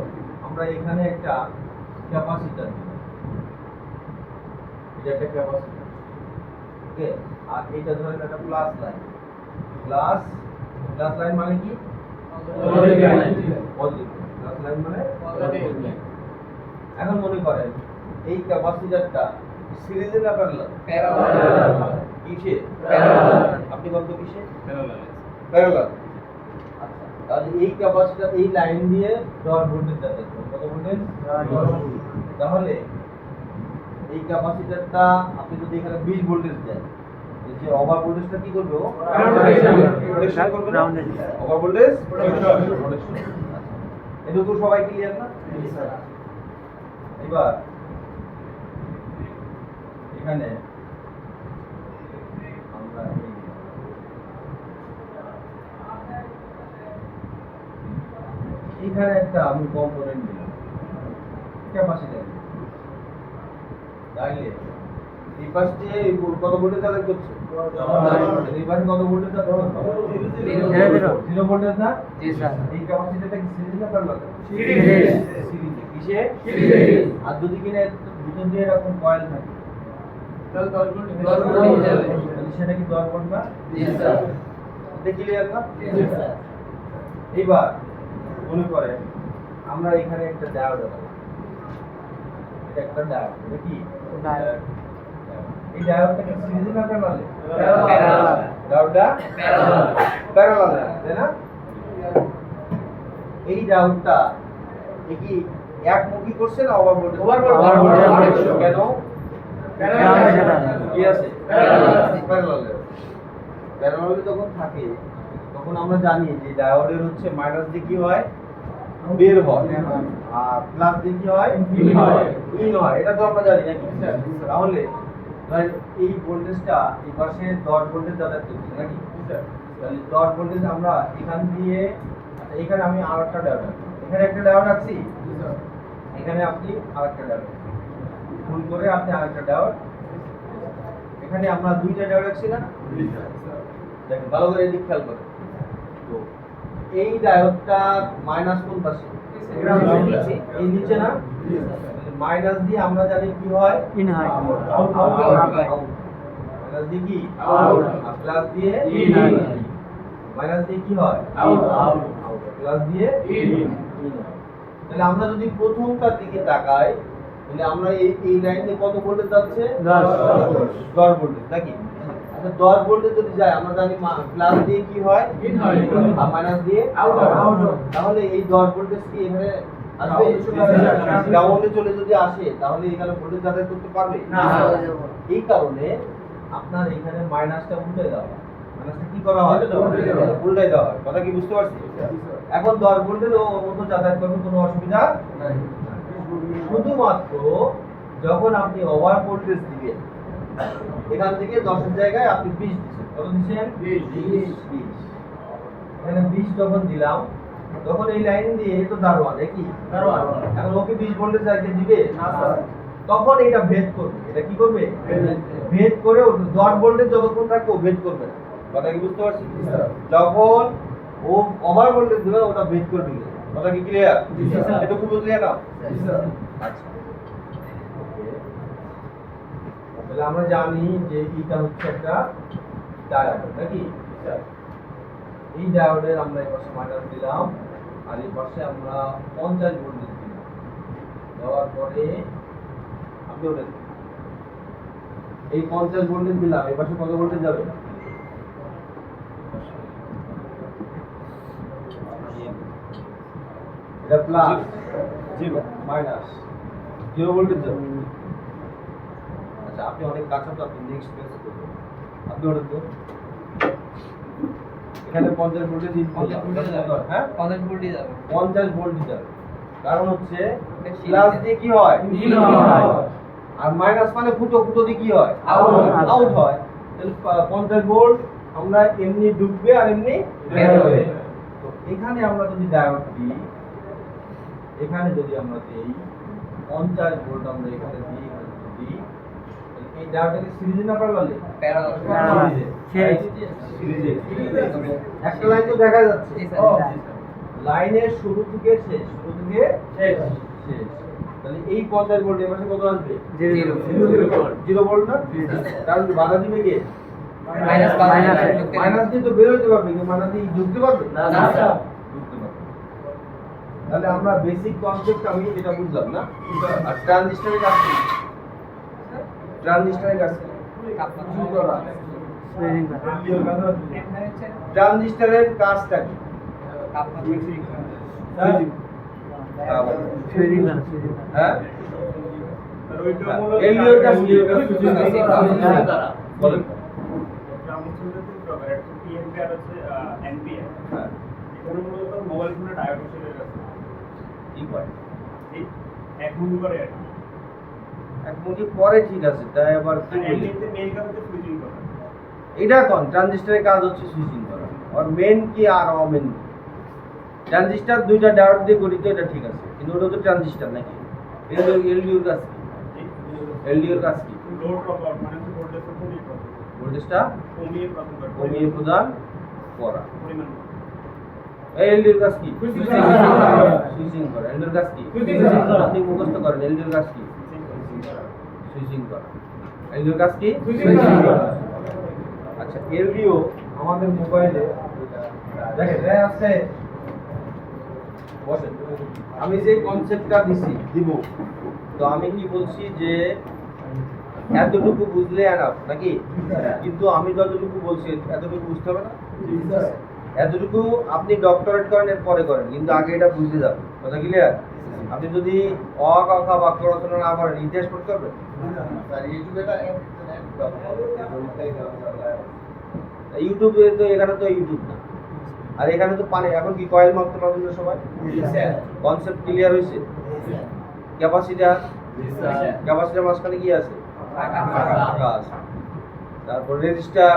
আমরা এখানে একটা ক্যাপাসিটর দিই, এটা একটা ক্যাপাসিটর, ওকে? আর এটা ধরেন একটা প্লাস লাইন। প্লাস লাইন মানে কি? পজিটিভ। প্লাস লাইন মানে পজিটিভ লাইন। এখন মনে করেন এই ক্যাপাসিটরটা সিরিজে না প্যারালাল? কিসে? আপনি বলতো কিসে? প্যারালাল। আচ্ছা, তাহলে এই ক্যাপাসিটর এই লাইন দিয়ে 10 ভোল্টেজ যাচ্ছে। কত ভোল্টেজ? 10 ভোল্টেজ। তাহলে এই ক্যাপাসিটরটা আপনি যদি এখানে 20 ভোল্টেজ দেন, এই যে ওভার ভোল্টেজটা কি করবে? ও প্রোটেকশন করবে না? Over voltage protection. এটুকু সবাই ক্লিয়ার না? এবার এখানে আমরা এখানে একটা আমি কম্পোনেন্ট দিলাম, ক্যাপাসিটর। তাইলে এই পাশ দিয়ে কত ভোল্টেজ চালু করছে? এই পাশে কত ভোল্টেজ চালু করছে? 0 ভোল্টেজ না? জি স্যার। এই ক্যাপাসিটরটা কি সিরিজ না প্যারালাল? সিরিজ। সিরিজে। কিসে? আর যদি কিনা ভিতর দিয়ে এরকম কয়েল থাকে তাহলে 10 ভোল্ট তাহলে সেটা কি 10 ভোল্ট না? এটা ক্লিয়ার না? এবার মনে করেন আমরা এখানে একটা ডায়োড আছে, এটা একটা ডায়োড। এটা কি? এই ডায়োডটা কি সিরিজে না প্যারালালে? প্যারালাল। ডায়োডটা প্যারালাল, তাই না? এই ডায়োডটা কি একমুখী করছে না ওভার ভোল্টেজ? Over voltage. কেন? কি আছে? প্যারালালে। প্যারালালে যখন থাকে তখন আমরা জানি যে ডায়োডের হচ্ছে মাইনাস দিয়ে কি হয়? বের হয়। আর প্লাস দিয়ে কি হয়? ইন হয়। এটা তো আমরা জানি নাকি? তাহলে ধরেন এই ভোল্টেজটা এই পাশে 10 ভোল্টেজ যাতায়াত করছে নাকি? তাহলে 10 ভোল্টেজ আমরা এখান দিয়ে, আচ্ছা এখানে আমি আরেকটা ডায়োড রাখছি, এখানে একটা ডায়োড রাখছি, এখানে আপনি আরেকটা ডায়োড ভুল করে আপনি আরেকটা ডায়োড, এখানে আমরা দুইটা ডায়োড রাখছি না? দেখেন ভালো করে এদিক খেয়াল করেন। তো এই ডায়োডটা মাইনাস কোন পাশে? এই নিচে না? মাইনাস দিয়ে আমরা জানি কি হয়? ইন হয়। মাইনাস দিয়ে কি? আউট। আর প্লাস দিয়ে ইন হয়। মাইনাস দিয়ে কি হয়? আউট। প্লাস দিয়ে ইন হয়। তাহলে আমরা যদি প্রথমটার দিকে তাকাই, তাহলে আমরা এই লাইনে কত ভোল্টেজ যাচ্ছে? 10 ভোল্টেজ নাকি? আচ্ছা 10 ভোল্টেজ যদি যায় আমরা জানি প্লাস দিয়ে কি হয়? ইন হয়। আর মাইনাস দিয়ে আউট। তাহলে এই 10 ভোল্টেজ কি এখানে আসবে? গ্রাউন্ডে চলে যদি আসে তাহলে এখানে ভোল্টেজ যাতায়াত করতে পারবে না। এই কারণে আপনার এখানে মাইনাসটা উল্টে দেওয়া হয়। মাইনাসটা কি করা হয়? উল্টে দেওয়া হয়। কথা কি বুঝতে পারছি? এখন 10 ভোল্টের ওর মতো যাতায়াত করবে, কোনো অসুবিধা নাই। শুধুমাত্র যখন আপনি ওভার ভোল্টেজ দিবেন, এখান থেকে 10 এর জায়গায় আপনি 20 দিচ্ছেন। কত দিচ্ছেন? 20। এখানে 20 যখন দিলাম তখন এই লাইন দিয়ে তো দারোয়ান কি? এখন ওকে 20 ভোল্টেজ যাইতে দিবে না, তখন এটা ভেদ করবে। এটা কি করবে? ভেদ করে 10 ভোল্টেজ যতক্ষণ থাকবে ও ভেদ করবে না। কথা কি বুঝতে পারছি? যখন ও ওভার ভোল্টেজ দিবে ওটা ভেদ করবে। কথা কি ক্লিয়ার? এটা খুব ক্লিয়ার না? আচ্ছা, তাহলে আমরা জানি যে এটা হচ্ছে একটা ডায়োড নাকি? এই ডায়োডের আমরা এই পাশে মাইনাস দিলাম আর এই পাশে আমরা 50 ভোল্টেজ দিলাম। দেওয়ার পরে আপনি ওটা এই 50 ভোল্টেজ দিলাম, এই পাশে কত ভোল্টেজ যাবে? এটা প্লাস 0 মাইনাস 0 ভোল্টেজ যাবে। আচ্ছা আপনি অনেক কাছে তো, আপনি নেক্সট পেজ করবেন। আপনি ওটা তো এখানে 50 ভোল্টেজ ইনপুট যাবে, হ্যাঁ 50 ভোল্টই যাবে। 50 ভোল্ট যাবে। কারণ হচ্ছে প্লাস দিয়ে কি হয়? ইন হয়। আর মাইনাস মানে ফুটো দিয়ে কি হয়? আউট। আউট হয়। তাহলে 50 ভোল্ট আমরা এমনি ঢুকবে আর এমনি বের হবে। তো এখানে আমরা যদি ডায়োড দিই, এখানে যদি আমরা দেই 50 ভোল্ট আমরা এখানে দিই, এখানে দিই, তাহলে এই ডায়োডটাকে সিরিজে না প্যারালালে? প্যারালালে। সিরিজে। একটা লাইন তো দেখা যাচ্ছে। জি স্যার। লাইনের শুরু থেকে শেষ, শুরু থেকে শেষ। তাহলে এই 50 ভোল্ট এর পাশে কত আসবে? 0 ভোল্ট না? কারণ বাধা দিবে কে? মাইনাস মাইনাস দিয়ে তো বের হতে পারবে, কিন্তু মাইনাস দিয়ে ঢুকতে পারবে না। ঢুকতে পারবে। তাহলে আমরা বেসিক কনসেপ্ট আমি এটা বুঝলাম না। আর ট্রানজিস্টরের কাজ কি? ট্রানজিস্টরের কাজ কি? ট্রানজিস্টরের কাজটা কি? হ্যাঁ এলডিওর কাজ কি? বলেন। হ্যাঁ মোবাইল ফোনে ডায়োড হিসেবে কি হয়? এক মুভি করে আর কি। এক মুখে পরে ঠিক আছে, তাই আবার কি বলি? এমনিতে মেইন কাজ হচ্ছে সুইচিং করা। এটা কোন ট্রানজিস্টরের কাজ হচ্ছে সুইচিং করা, আর মেন কি আর অমেন? ট্রানজিস্টর দুইটা ডায়োড দিয়ে গঠিত, এটা ঠিক আছে, কিন্তু ওটা তো ট্রানজিস্টর নাকি? এলডিওর কাজ কি? এলডিওর কাজ কি? লোড ড্রপ আউট মানে হচ্ছে ভোল্টেজটা কমিয়ে দেওয়া। ভোল্টেজটা কমিয়ে প্রদান করা। কমিয়ে প্রদান করা। পরিমাণ। এই এলডিওর কাজ কি? সুইচিং করা। এলডিওর কাজ কি? আপনি মুখস্থ করেন, এলডিওর কাজ কি? সুইচিং করা। এলডিওর কাজ কি? আচ্ছা এলডিও আমাদের মোবাইলে দেখেন আছে, বসেন। আমি যে কনসেপ্টটা দিব, তো আমি কি বলছি যে এতটুকু বুঝলে এনাফ নাকি? কিন্তু আমি যতটুকু বলছি এতটুকু বুঝতে হবে না? এতটুকু আপনি ডক্টরেট করেন এর পরে করেন, কিন্তু আগে এটা বুঝতে যাবেন। কথা ক্লিয়ার? আপনি যদি অ ক খ বাক্য রচনা না করেন ইতিহাস পড়তে পারবেন? ইউটিউবে তো, এখানে তো ইউটিউব না, আর এখানে তো পানি, এখন কি কয়েল মাপতে পারবেন না সবাই? কনসেপ্ট ক্লিয়ার হয়েছে? ক্যাপাসিটার, ক্যাপাসিটার মাঝখানে কি আছে? ফাঁকা আছে। তারপর রেজিস্টার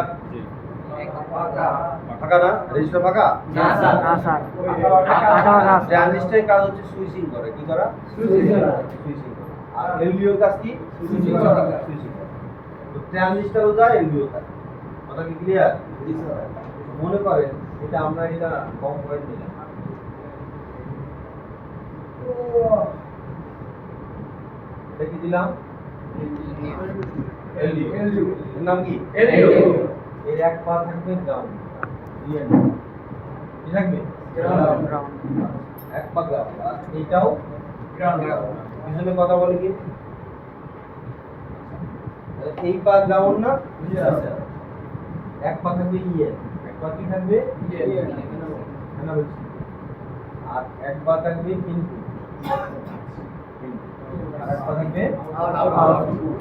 ফাঁকা না? রেজিস্টার ফাঁকা? না স্যার ফাঁকা আছে। ট্রানজিস্টারের কাজ হচ্ছে সুইচিং করা। কি করা? সুইচিং করা। আর এলডিও কাজ কি? সুইচিং করা। তো ট্রানজিস্টারও যায়, এলডিও কাজ। কথা কি ক্লিয়ার? মনে করেন এটা আমরা এটা কম পয়েন্ট দিলাম, এটা কি দিলাম? এলডিও। এর নাম কি? এলডিও। এর এক পা থাকবে গ্রাউন্ড, কি থাকবে? এক পা গ্রাউন্ড, আর এইটাও গ্রাউন্ড। পিছনে কথা বলে কি? এই পা গ্রাউন্ড না? এক পা থাকবে ইএন, এক পা কি থাকবে? আর এক পা থাকবে ইনপুট, আর এক পা থাকবে আউটপুট।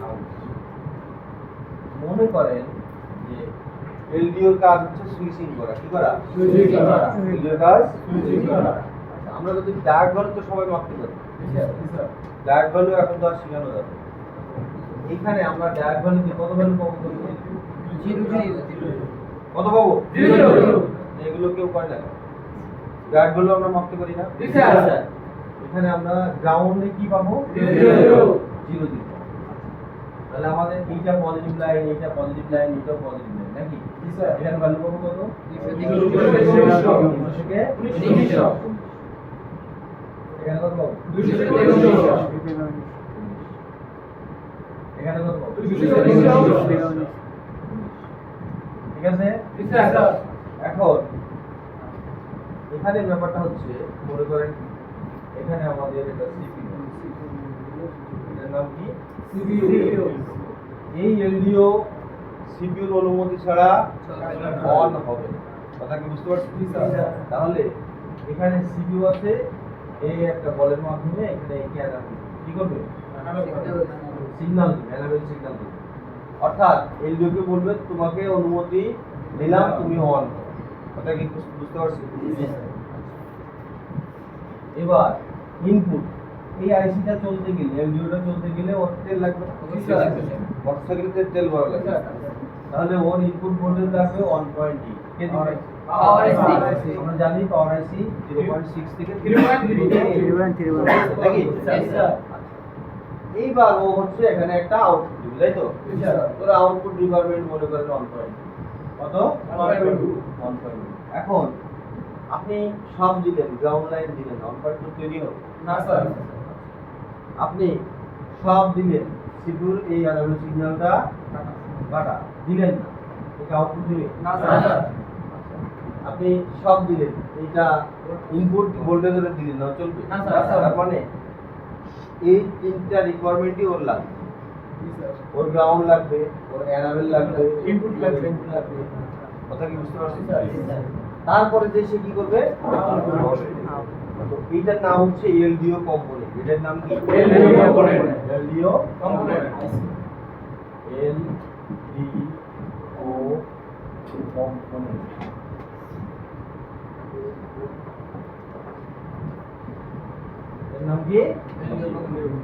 মনে করেন যে এলডিওর কাজ হচ্ছে সুইচিং করা। কি করা? সুইচিং করা। এলডিওর কাজ সুইচিং করা। আমরা যদি ডায়াগ ভ্যালু তো সবাই মাপতে পারি, ডায়াগ ভ্যালু এখন তো আর শেখানো যাবে। এখানে আমরা ডায়াগ ভ্যালু দিয়ে কত ভ্যালু পাবো? কত পাবো? এগুলো কেউ করে না। ডায়াগ ভ্যালু আমরা মাপতে পারি না। এখানে আমরা গ্রাউন্ডে কি পাবো? 0 0। তাহলে আমাদের এইটা পজিটিভ লাইন, এইটা পজিটিভ লাইন, এইটা পজিটিভ লাইন নাকি? এখানে ভ্যালু পাবো কত? 200 থেকে 1900। এখানে কত পাবো? 223। এখানে কত পাবো? 223। ঠিক আছে? এখন এখানে ব্যাপারটা হচ্ছে, মনে করেন এখানে আমাদের একটা সিপিইউ, এটার নাম কি? সিপিইউ। এই এলডিও সিপিইউর অনুমতি ছাড়া অন হবে না। কথা কি বুঝতে পারছেন? তাহলে এখানে সিপিইউ আছে, এই একটা বলের মাধ্যমে এখানে কি করবে? সিগন্যাল দিবে, অ্যানাবেল সিগন্যাল দিবে। অর্থাৎ এলডিও কে বলবে তোমাকে অনুমতি দিলাম, তুমি অন করো। কথা কি বুঝতে পারছেন? এবার ইনপুট, এই আইসিটা চলতে গেলে, এলডিওটা চলতে গেলে ওর তেল লাগবে, মোটরসাইকেলের তেল ভরা লাগবে। তাহলে ওর ইনপুট ভোল্টেজ লাগবে 1.8 কে দিবে? আমরা জানি পাওয়ার আইসি 0.6 থেকে 3.3 নাকি? এইবার ও হচ্ছে এখানে একটা আউটপুট দিবে, তাই তো? তোর আউটপুট রিকোয়ারমেন্ট মনে করেন 1.2। কত? 1.2। এখন আপনি সব দিলেন, গ্রাউন্ড লাইন দিলেন, 1.2 তৈরি হবে না স্যার। আপনি সব দিলেন, সিপিইউর এই অ্যানালগ সিগন্যালটা কাটা দিলেন না, এটা আউটপুট দিবে না স্যার। আপনি সব দিলেন, এইটা ইনপুট ভোল্টেজের দিলেন না, চলবে না স্যার। তার মানে এই তিনটা রিকোয়ারমেন্টই ওর লাগবে। ওর গ্রাউন্ড লাগবে, ওর অ্যানাবেল লাগবে, ইনপুট লাগবে। কথা কি বুঝতে পারছেন? তারপরে যে সে কি করবে? তো এইটার নাম হচ্ছে এলডিও কম্পোনেন্ট। এটার নাম কি? LDO component. LDO component. LDO component. এর নাম কি?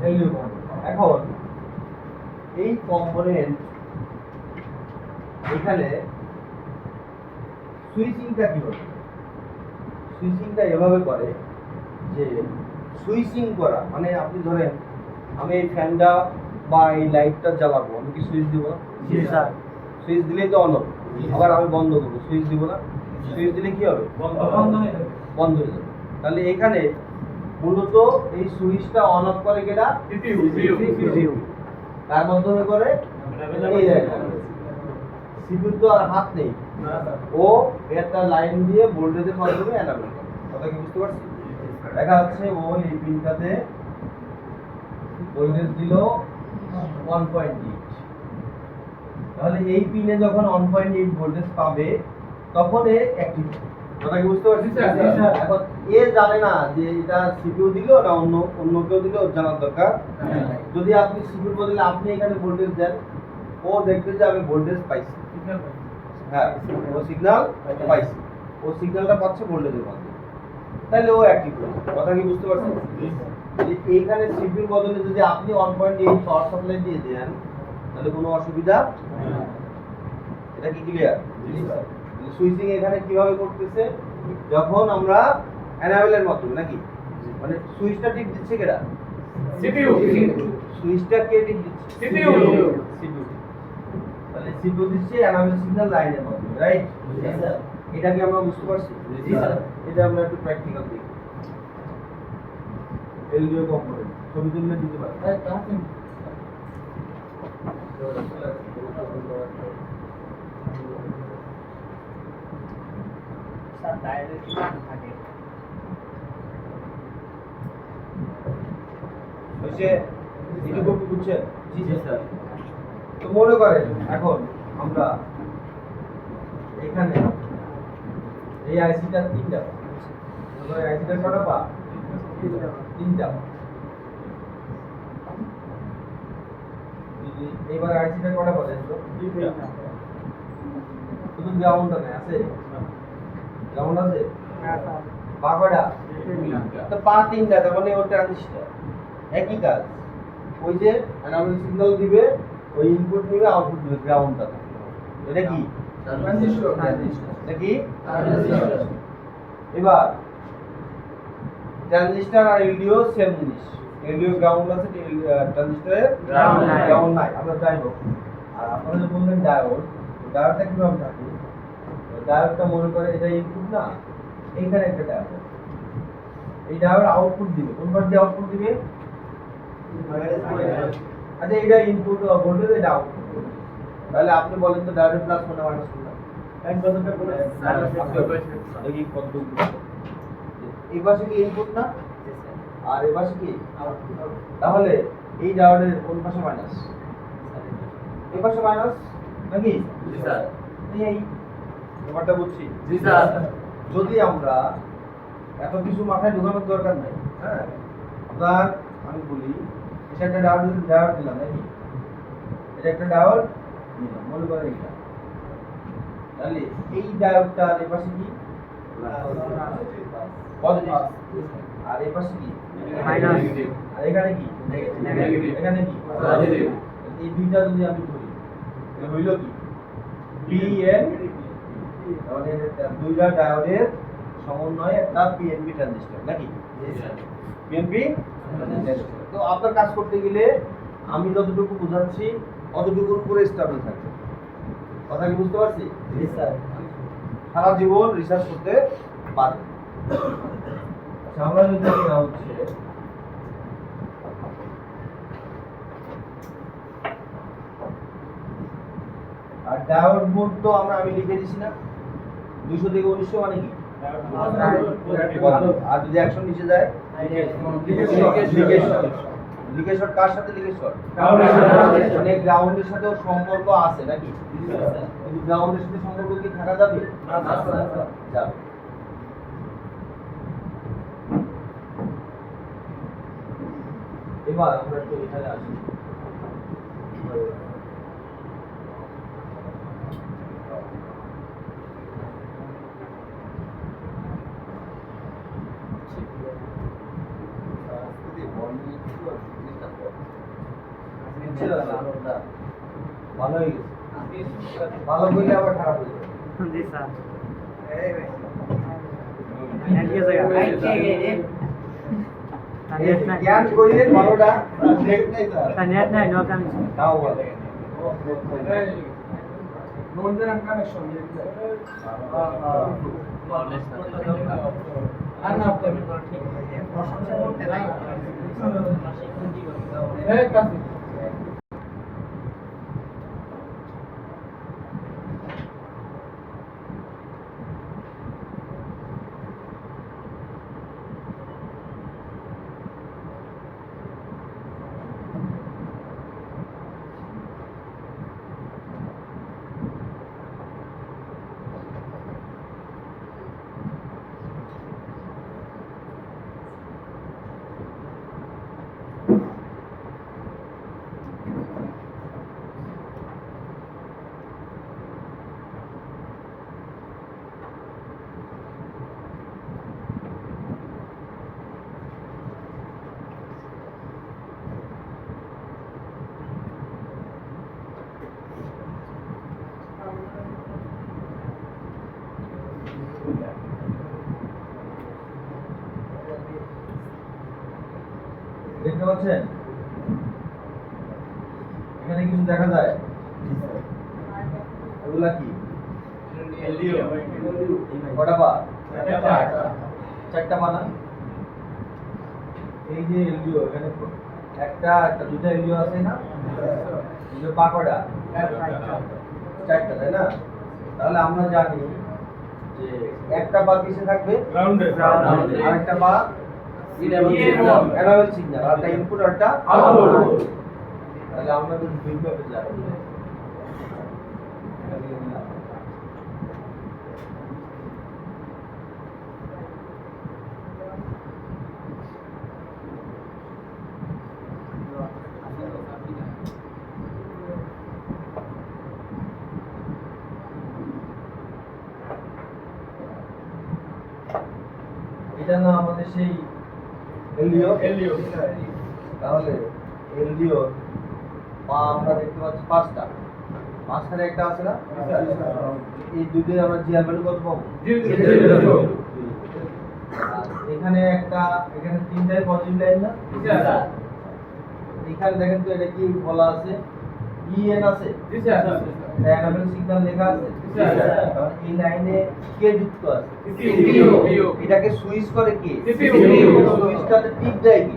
LDO component. এখন এই কম্পোনেন্ট এখানে সুইচিংটা কি করে? সুইচিংটা এভাবে করে যে সুইচিং করা মানে আপনি ধরেন আমি এই ফ্যানটা বা এই লাইটটা জ্বালাবো, আমি কি সুইচ দিব না? জি স্যার। সুইচ দিলেই তো অন হবে। আবার আমি বন্ধ করবো, সুইচ দিব না? সুইচ দিলে কি হবে? বন্ধ হয়ে যাবে। তাহলে এখানে মূলত এই সুইচটা অন অফ করে কেটা? সিপিইউ। তার মাধ্যমে করে এই সিপিইউ তো আর হাত নেই, ও একটা লাইন দিয়ে ভোল্টেজের মাধ্যমে অ্যানাবেল করে। কথা কি বুঝতে পারছি? দেখা যাচ্ছে ও এই পিনটাতে ভোল্টেজ দিল 1.8। তাহলে এই পিনে যখন 1.8 ভোল্টেজ পাবে তখন এ অ্যাক্টিভ। কথা কি বুঝতে পারছি? এখন এ জানে না যে এটা সিপিইউ দিল না অন্য কেউ দিল, ওর জানার দরকার। যদি আপনি সিপিইউ বদলে আপনি এখানে ভোল্টেজ দেন, ও দেখবে যে আমি ভোল্টেজ পাইছি। হ্যাঁ, ও সিগন্যাল পাইছি। ও ও সিগন্যালটা পাচ্ছে ভোল্টেজের মাধ্যমে, তাহলে ও অ্যাক্টিভ হচ্ছে। কথা কি বুঝতে পারছেন? যে এইখানে সিপির বদলে যদি আপনি 1.8 পাওয়ার সাপ্লাই দিয়ে দেন তাহলে কোনো অসুবিধা নেই। এটা কি ক্লিয়ার? সুইচিং এখানে কিভাবে করতেছে, যখন আমরা এনাবেলের মাধ্যমে নাকি, মানে সুইচটা টিপ দিচ্ছে কেডা? CPU সুইচটা কে টিপ দিচ্ছে? CPU CPU। তাহলে CPU দিচ্ছে এনাবেল সিগন্যাল লাইনের মাধ্যমে, রাইট? এটা কি আমরা বুঝতে পারছি? এটা আমরা একটু প্র্যাকটিক্যাল দেখি। এলডিও কম্পোনেন্ট ছবি তুললে দিতে পারি। হচ্ছে এটুকু কি বুঝছেন? জি স্যার। তো মনে করেন এখন আমরা এখানে এই আইসিটা 3টা পা, এই আইসিটা কটা পা? 3টা পা। এইবার আইসিটা কটা পা দেখো? 2টা। শুধু গ্রাউন্ডটা নেই, আছে? গ্রাউন্ড আছে? পা কটা? তো পা 3টা, তার মানে ওর ট্রানজিস্টর একই কাজ। ওই যে অ্যানালগ সিগন্যাল দিবে, ওই ইনপুট নিবে, আউটপুট দিবে, গ্রাউন্ডটা থাকে। এটা কি? ট্রানজিস্টর এটা কি? এবার ট্রানজিস্টর আর এলডিও সেম জিনিস। এলডিও গ্রাউন্ড আছে, ট্রানজিস্টরে গ্রাউন্ড নাই, আমরা যাই হোক। আর আপনারা যে বললেন ডায়োড, ডায়োডটা কিভাবে থাকে? ডায়োডটা মনে করে এটা ইনপুট না, এইখানে একটা ডায়োড আছে। এই ডায়োড আউটপুট দিবে, কোন পাশ দিয়ে আউটপুট দিবে? আচ্ছা, এটা ইনপুট ভোল্টেজ, এটা আউটপুট। তাহলে আপনি বলেন তো ডায়োডের প্লাস কোনটা মাইনাস কোনটা? দেখি কত দূর বুঝছেন। এই পাশে কি ইনপুট না, আর এই পাশে কি আউটপুট? তাহলে এই ডায়োডের কোন পাশে মাইনাস? এই পাশে মাইনাস নাকি? জি স্যার। এই ব্যাপারটা বুঝছি। জি স্যার। যদি আমরা এত কিছু মাথায় ঢোকানোর দরকার নাই, হ্যাঁ, আপনার আমি বলি এটা একটা ডায়োড দিলাম নাকি, এটা একটা ডায়োড দিলাম, মনে করেন এটা। তাহলে এই ডায়োডটার এই পাশে কি পজিটিভ, আর এই পাশে কি মাইনাস, আর এখানে কি নেগেটিভ, এখানে কি পজিটিভ। এই দুইটা যদি আমি ধরি তাহলে হইল কি পিএন, তাহলে দুইটা ডায়োডের সমন্বয়ে একটা পিএনপি ট্রানজিস্টর নাকি? পিএনপি। তো আপনার কাজ করতে গেলে আমি যতটুকু বোঝাচ্ছি অতটুকুর উপরে স্টেবল থাকবে। কথা কি বুঝতে পারছি? সারা জীবন রিসার্চ করতে পারবে। আচ্ছা, আমরা যদি না হচ্ছে আর ডায়োড মোড তো আমি লিখে দিছি না, 200 থেকে 1900 মানে কি? আর যদি 100 নিচে যায় লিকেজ শর্ট। কার সাথে লিকেজ শর্ট? মানে গ্রাউন্ডের সাথে সম্পর্ক আছে নাকি? কিন্তু গ্রাউন্ডের সাথে সম্পর্ক কি থাকা যাবে? যাবে। এবার আমরা একটু এখানে আসি। ভালো হয়ে গেছে, ভালো করলে আবার খারাপ হয়ে যাবে। জি স্যার। নেট নাই, জ্ঞান করলে ভালোটা নেট নাই স্যার, নেট নাই, নো কানেকশন। তাও বলে নোডের কানেকশন আর না ঠিক প্রশংসা করতে নাই এই কাছে দেখতে পাচ্ছেন এখানে কিছু দেখা যায় এগুলা কি কটা পা চারটা পা না এই যে এলডিও এখানে একটা দুটা এলডিও আছে না দুটো পা কটা চারটা তাই না তাহলে আমরা জানি যে একটা পা কিসে থাকবে রাউন্ডে আর একটা পা অ্যানাবেল সিগন্যাল আর একটা ইনপুট আর একটা আউটপুট তাহলে আমরা যদি দুইভাবে যাই এটা না আমাদের সেই এলডিও তাহলে এলডিও পা আমরা দেখতে পাচ্ছি পাঁচটা মাঝখানে একটা আছে না এই দুটোই আমরা জিআর ভ্যালু কত পাবো আর এখানে তিনটায় পজিটিভ লাইন না এখানে দেখেন তো এটা কি বলা আছে ইএন আছে অ্যানাবেল সিগন্যাল লেখা আছে কারণ এই লাইনে কে যুক্ত আছে এটাকে সুইচ করে কে সুইচটাতে টিপ দেয় কি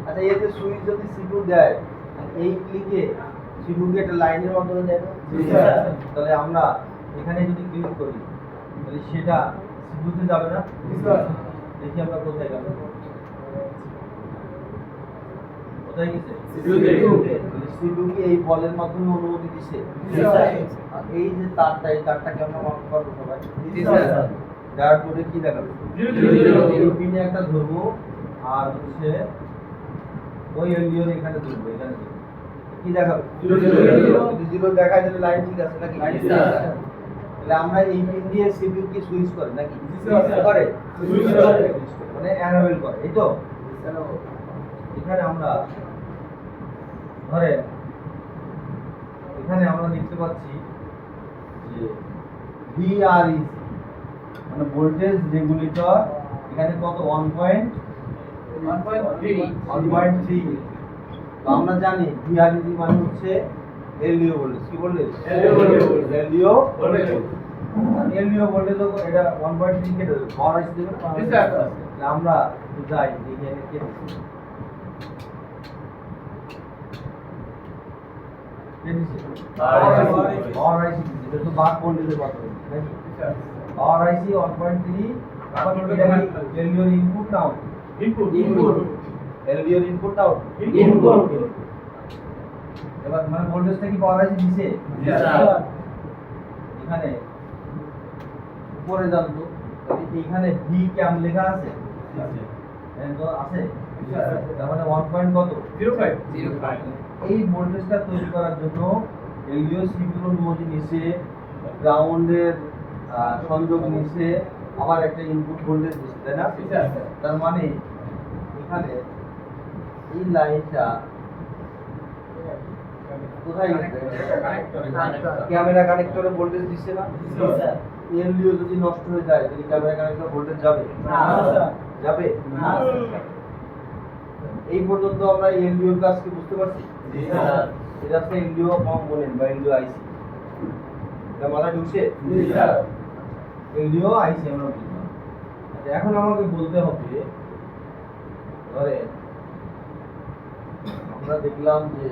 আচ্ছা এই যে সুইচ যদি সিপিইউ দেয় এই ক্লিকে সিপিইউ কে একটা লাইনের মাধ্যমে দেয় না তাহলে আমরা এখানে যদি ক্লিক করি তাহলে সেটা সিপিইউ তে যাবে না দেখি আমরা কোথায় গেল কোথায় গেছে সিপিইউ কি এই বলের মাধ্যমে অনুমতি দিছে আর এই যে তারটাকে আমরা মাপ করব সবাই যার পরে কি দেখাবে এই পিনে একটা ধরবো আর হচ্ছে ওই এলডিওর এখানে ধরবো এখানে কি দেখাবে জিরো দেখায় তাহলে লাইন ঠিক আছে নাকি তাহলে আমরা এই পিন দিয়ে সিপিইউ কি সুইচ করে নাকি করে মানে অ্যানাবেল করে এই তো এখানে আমরা ধরে এখানে আমরা দেখতে পাচ্ছি যে ভিআরইসি মানে ভোল্টেজ রেগুলেটর এখানে কত 1.3 তো আমরা জানি ভিআরইসি মানে হচ্ছে এলডিও ভোল্টেজ কি ভোল্টেজ এলডিও ভোল্টেজ এটা 1.3 কে পাওয়ার আইসি দেবে না তাহলে আমরা যাই দেখি এখানে কি পাওয়ার আইসি এটা তো বাক ভোল্টেজের কথা বলছি নাকি পাওয়ার আইসি 1.3 এখন এটা কি এলডিওর ইনপুট না ইনপুট এলডিওর ইনপুট না এবার মানে ভোল্টেজটা কি পাওয়ার আইসি দিছে এখানে উপরে জানতো এখানে ভি ক্যাম লেখা আছে হ্যাঁ তো আছে তার মানে 1. কত 05 এই ভোল্টেজটা তৈরি করার জন্য এলডিও সিপিইউ অনুমতি নিছে গ্রাউন্ডের সংযোগ নিছে আবার একটা ইনপুট ভোল্টেজ দিছে তাই না তার মানে এখানে এই লাইনটা কোথায় গেছে ক্যামেরা কানেক্টরে ভোল্টেজ দিছে না এলডিও যদি নষ্ট হয়ে যায় তাহলে ক্যামেরা কানেক্টরে ভোল্টেজ যাবে যাবে এই পর্যন্ত আমরা এলডিওর কাজ কি বুঝতে পারছি এটা হচ্ছে এলডিও কম্পোনেন্ট বা এলডিও আইসি এটা মাথায় ঢুকছে এলডিও আইসি আমরা বুঝলাম আচ্ছা এখন আমাকে বলতে হবে ধরে আমরা দেখলাম যে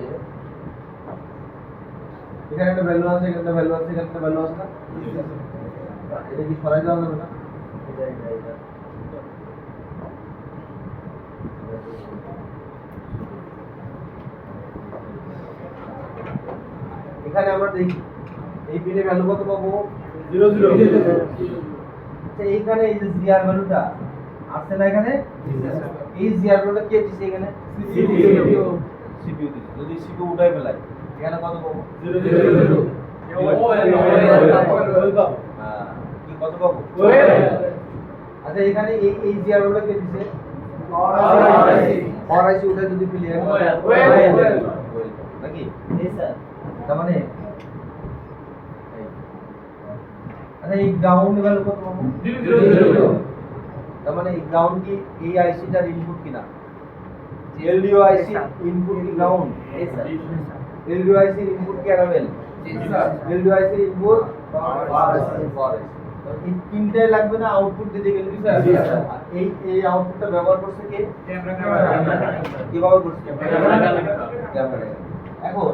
এখানে একটা ভ্যালু আছে এখানে একটা ভ্যালু আছে এখানে একটা ভ্যালু আছে না এটা কি সরাই দেওয়া যাবে না এটা এখানে আমরা দেখি এই পিনে ভ্যালু কত পাবো 00 আচ্ছা এইখানে এই যে জিআর ভ্যালুটা আসছে না এখানে এই জিআর ভ্যালুটা কে দিছে এখানে সিপিইউ দিছে যদি সিপিইউ উঠাই ফেলাই এখানে কত পাবো 00 কি কত পাবো আচ্ছা এখানে এই জিআর ভ্যালুটা কে দিছে পাওয়ার আইসি উঠে যদি ফেলি নাকি তার মানে আচ্ছা এই গ্রাউন্ড ভ্যালু কত পাবো 00 তার মানে এই গ্রাউন্ড কি এই আইসিটার ইনপুট কিনা LDO IC ইনপুট কি ground? LDO IC input caramel, LDO IC input পাওয়ার। এই তিনটাই লাগবে না আউটপুট দিতে গেলে? এই আউটপুটটা ব্যবহার করছে কে? কি ব্যবহার করছে? ক্যামেরা। এখন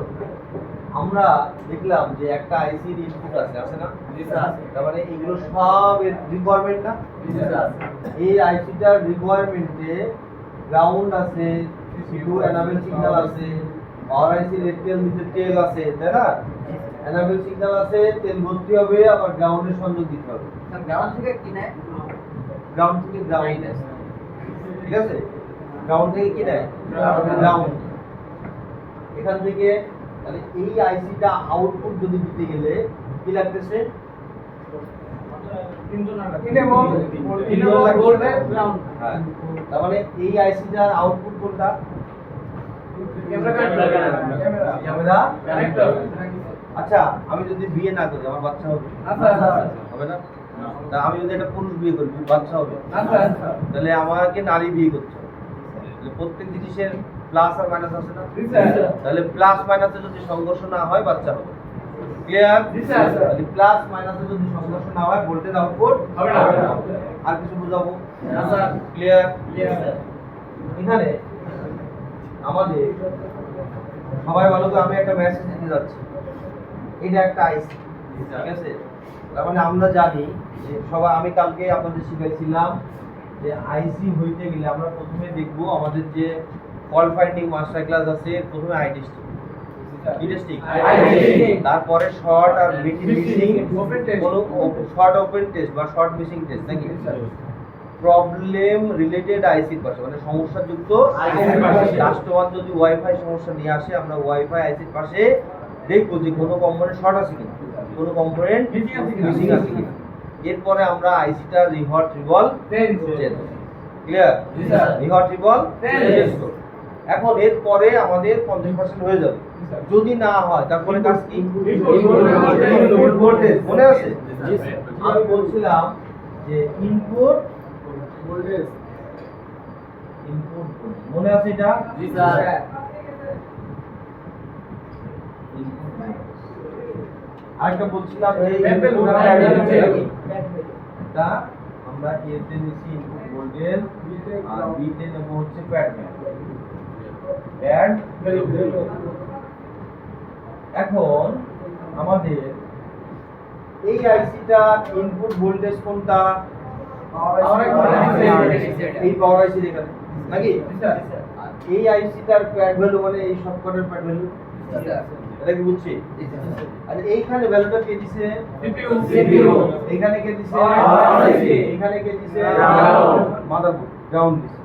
আমরা দেখলাম যে একটা আইসির ইনপুট আছে না? তার মানে এগুলো সব এর রিকোয়ারমেন্ট না? এই আইসিটার রিকোয়ারমেন্টে গ্রাউন্ড আছে, সিপিইউ এনাবেল সিগন্যাল আছে, পাওয়ার আইসি রেটেল নিতে তেল আছে, তাই না? এনাবেল সিগন্যাল আছে, তেল ভর্তি হবে, আবার গ্রাউন্ডে সংযোগ দিতে হবে। গ্রাউন্ড থেকে কি নেয়? গ্রাউন্ড থেকে গ্রাউন্ড, ঠিক আছে? গ্রাউন্ড থেকে কি নেয়? গ্রাউন্ড। এখান থেকে তাহলে এই আইসিটা আউটপুট যদি দিতে গেলে কি লাগতেছে? হ্যাঁ, তার মানে এই আইসিটার আউটপুট কোনটা? ক্যামেরা। আচ্ছা, আমি যদি বিয়ে না করি আমার বাচ্চা হবে? হবে না? তা আমি যদি একটা পুরুষ বিয়ে করি বাচ্চা হবে? তাহলে আমাকে নারী বিয়ে করতে হবে। তাহলে প্রত্যেক জিনিসের প্লাস আর মাইনাস আছে না? তাহলে প্লাস মাইনাসে যদি সংঘর্ষ না হয় বাচ্চা হবে। ক্লিয়ার? তাহলে প্লাস মাইনাসে যদি সংঘর্ষ না হয় ভোল্টেজ আউটপুট হবে না। আর কিছু বুঝাবো? ক্লিয়ার? এখানে আমাদের সবাই ভালো করে আমি একটা মেসেজ দিতে যাচ্ছি। এটা একটা আইসি, ঠিক আছে? তার মানে আমরা জানি যে সবাই, আমি কালকে আপনাদের শিখাইছিলাম যে আইসি হইতে গেলে আমরা প্রথমে দেখব আমাদের যে ফল্ট ফাইন্ডিং মাস্টার ক্লাস আছে, প্রথমে আই টেস্টিং, তারপরে শর্ট আর মিসিং, শর্ট ওপেন টেস্ট বা শর্ট মিসিং টেস্ট, নাকি? প্রবলেম রিলেটেড আইসির পাশে, মানে সমস্যাযুক্ত আইসির পাশে কাস্টমার যদি ওয়াইফাই সমস্যা নিয়ে আসে, আমরা ওয়াইফাই আইসির পাশে দেখবো যে কোনো কম্পোনেন্ট শর্ট আছে কিনা, কোনো কম্পোনেন্ট মিসিং আছে কিনা। এরপরে আমরা আইসিটা রিহট রিভলভ চেঞ্জ, ক্লিয়ার? রিহট রিভলভ চেঞ্জ করব। এখন এরপরে আমাদের 50% হয়ে যাবে। যদি না হয় তারপরে কাজ কি? Input voltage. মনে আছে আমি বলছিলাম যে ইনপুট ভোল্টেজ, ইনপুট মনে আছে এটা? জি স্যার। আরেকটা বলছিলাম যে এটা আমরা এ তে নিছি ইনপুট ভোল্টেজ আর বি তে নেব হচ্ছে প্যাড ভ্যালু। এখন আমাদের এই আইসিটা ইনপুট ভোল্টেজ কোনটা? এই পাওয়ার আইসি এখানে, নাকি? এই আইসিটার প্যাড ভ্যালু মানে এই সবকটার প্যাড ভ্যালু, এটা কি বুঝছি? আর এইখানে ভ্যালুটা কে দিছে? সিপিইউ। এখানে কে দিছে? এখানে কে দিছে? মাদারবোর্ড গ্রাউন্ড দিছে।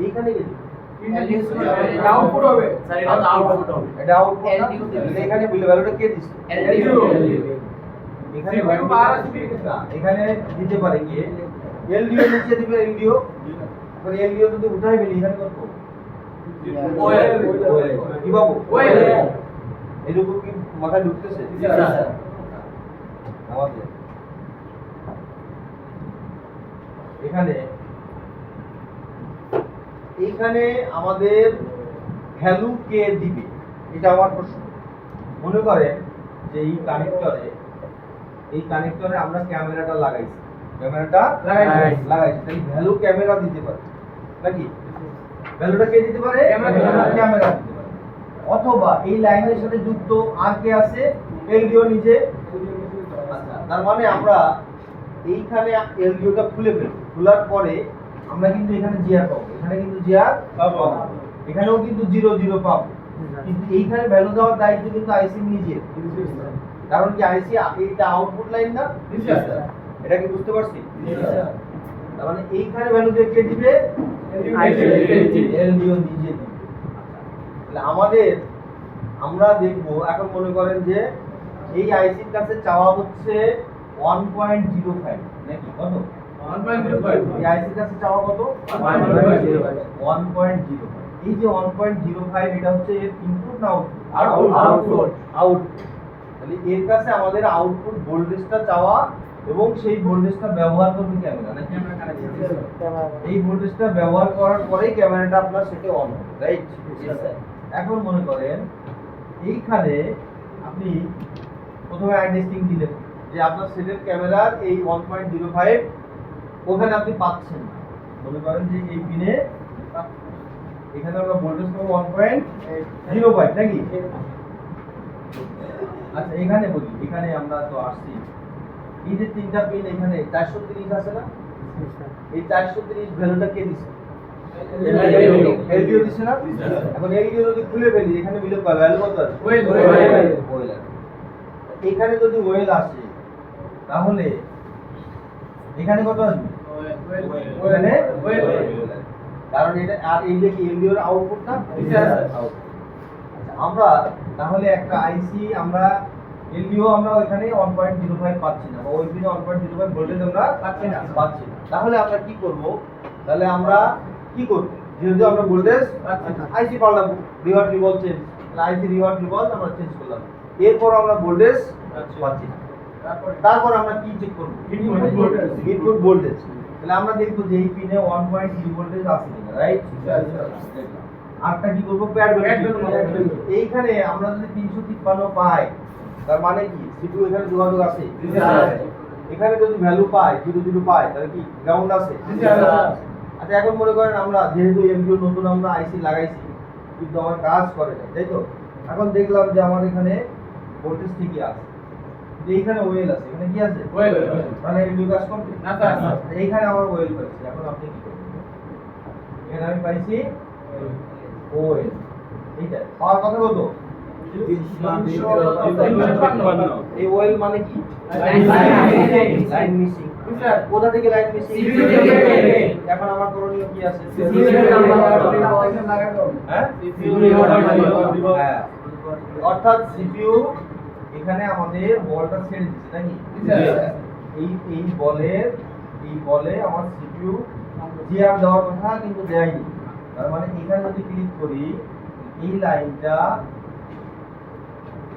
এইখানে কে দিছে? আউটপুট হবে স্যার, এটা তো আউটপুট হবে। এটা আউটপুট না? এখানে ভ্যালুটা কে দিছে? LDO। এখানে এখানে দিতে পারে কি? এলডিও নিচে দিবে, এলডিও মানে এলডিও যদি উঠাই ফেলি এখানে কত? কি বাবু? এইটুকু কি মাথায় ঢুকতেছে? আমাদের এখানে এইখানে আমাদের ভ্যালু কে দিবে, এটা আমার প্রশ্ন। মনে করেন যে এই কানেক্টরে আমরা ক্যামেরাটা লাগাইছি, তাই ভ্যালু ক্যামেরা দিতে পারে, নাকি? ভ্যালুটা কে দিতে পারে? ক্যামেরা দিতে পারে। অথবা এই লাইনের সাথে যুক্ত আর কে আছে? এলডিও নিজে। আচ্ছা, তার মানে আমরা এইখানে এলডিওটা খুলে ফেলব। খোলার পরে আমরা কিন্তু এখানে জিআর পাবো, এখানে কিন্তু জিআর পাবো, এখানেও কিন্তু 0 0 পাবো। কিন্তু এইখানে ভ্যালু দেওয়ার দায়িত্ব কিন্তু আইসি নিজে। কারণ কি আইসি এইটা আউটপুট লাইন না? এটা কি বুঝতে পারছি? তার মানে এইখানে ভ্যালু দিয়ে কে দিবে? এলডিও নিজে দিবে। তাহলে আমাদের আমরা দেখব, এখন মনে করেন যে এই আইসির কাছে চাওয়া হচ্ছে 1.05, নাকি? কত? 1.05। এই আইসির কাছে চাওয়া কত? 1.05। এই যে 1.05 এটা হচ্ছে এর ইনপুট না আউটপুট? আউটপুট। তাহলে এর কাছে আমাদের আউটপুট ভোল্টেজটা চাওয়া এবং সেই ভোল্টেজটা ব্যবহার করবে ক্যামেরা নাকি এই ভোল্টেজটা ব্যবহার করার পরেই ক্যামেরাটা আপনার সেটে অন হবে, রাইট? এখন মনে করেন এইখানে আপনি প্রথমে আই টেস্টিং দিলেন যে আপনার সেটের ক্যামেরার এই 1.05 ওখানে আপনি পাচ্ছেন না। মনে করেন যে এই পিনে এখানে আমরা ভোল্টেজ পাবো 1.05 নাকি? আচ্ছা এখানে বলি, এখানে আমরা তো আসছি এই যে তিনটা পিন এখানে 430 আছে না, এই 430 ভ্যালুটা কে দিছে? এলডিও দিছে না? এখন এলডিও যদি খুলে ফেলি এখানে বিলোপ পাবে ভ্যালু কত আছে? ওয়েল আছে। এখানে যদি ওয়েল আসে তাহলে এখানে কত আসবে? এখানে ওয়েল আসবে। কারণ এটা আর এই যে কি এলডিওর আউটপুট না? আউটপুট। আমরা তাহলে একটা আইসি আমরা এলডিও আমরা ওখানে 1.05 পাচ্ছি না, বা ওই পিনে 1.05 ভোল্টেজ আমরা পাচ্ছি না। তাহলে আমরা কি করব? তাহলে আমরা কি করব? যেহেতু আমরা ভোল্টেজ আইসি পাল্টাবো, রিভার্স রিভলভ চেঞ্জ, আইসি রিভার্স রিভলভ আমরা চেঞ্জ করলাম, এরপর আমরা ভোল্টেজ পাচ্ছি না। তারপর আমরা কি চেক করব? Input voltage. তাহলে আমরা দেখব যে এই পিনে 1.3 ভোল্টেজ আছে কিনা, রাইট? আরটা কি করব? Pad value. এইখানে আমরা যদি 353 পাই তার মানে কি সিপিইউ এখানে যোগাযোগ আছে? এখানে যদি ভ্যালু পাই 00 পাই তাহলে কি গ্রাউন্ড আছে? আচ্ছা এখন মনে করেন আমরা যেহেতু এমপিও নতুন আমরা আইসি লাগাইছি কিন্তু আমার কাজ করে না, তাই তো? এখন দেখলাম যে আমার এখানে ভোল্টেজ ঠিকই আছে, যে এইখানে ওয়েল আছে, এখানে কি আছে? ওয়েল। মানে এমপিও কাজ করবে না স্যার। এইখানে আমার ওয়েল পাইছি, এখন আপনি কি করবেন? এখানে আমি পাইছি ওয়েল, এইটা পাওয়ার কথা কত? এই ওয়েল মানে কি? Line missing. কোথা থেকে লাইন মিসিং? এখন আমার করণীয় কি আছে? হ্যাঁ, অর্থাৎ সিপিইউ এখানে আমাদের বলটা ছেড়ে দিচ্ছে নাকি? এই বলে আমার সিপিইউ জিআর দেওয়ার কথা কিন্তু দেয়নি। তার মানে এখানে যদি ক্লিক করি এই লাইনটা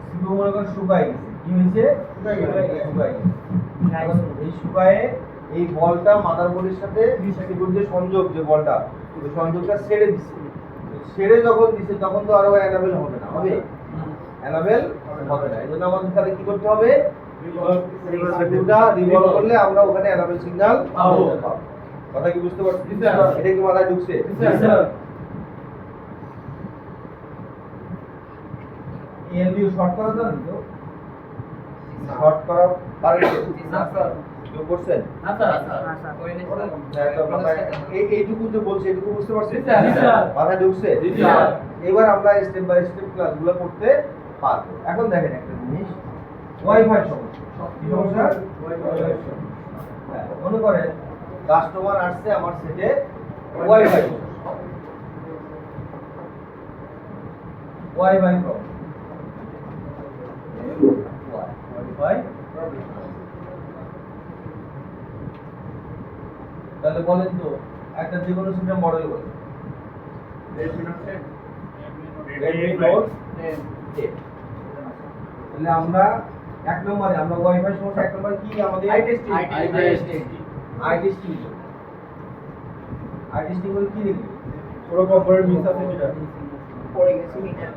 সিপিইউ মনে করেন শুকায় গেছে। কি হয়েছে? শুকায় গেছে। এই শুকায়ে এই বলটা মাদারবোর্ডের সাথে সিপিইউর যে সংযোগ, যে বলটা ওই সংযোগটা ছেড়ে দিছে। ছেড়ে যখন দিছে তখন তো আরো এনাবেল হবে না, হবে? এনাবেল হবে না। এজন্য আমাদের তাহলে কি করতে হবে? সিপিইউটা রিভলভ করলে আমরা ওখানে এনাবেল সিগন্যাল পাবো। কথা কি বুঝতে পারছেন? এটা কি মাথায় ঢুকছে? এলডিও শর্ট করা যাবে তো? শর্ট করা পারে না স্যার? কেউ করছেন? না স্যার। এইটুকু যে বলছে এটুকু বুঝতে পারছেন? মাথায় ঢুকছে? এবার আমরা স্টেপ বাই স্টেপ ক্লাসগুলো করতে পারবো। এখন দেখেন একটা জিনিস, ওয়াইফাই সমস্যা। কি সমস্যা? ওয়াইফাই সমস্যা। মনে করেন কাস্টমার আসছে আমার সেটে ওয়াইফাই প্রবলেম, ওয়াইফাই তাহলে বলেন তো একটা যে কোনো সেটের মডেল বলেন। Redmi Note 10। তাহলে আমরা এক নম্বরে আমরা ওয়াইফাই সমস্যা এক নম্বরে কি আমাদের আই টেস্টিং বলে কি দেখি পুরো কম্পোনেন্ট মিস আছে কিনা পড়ে গেছে মিটার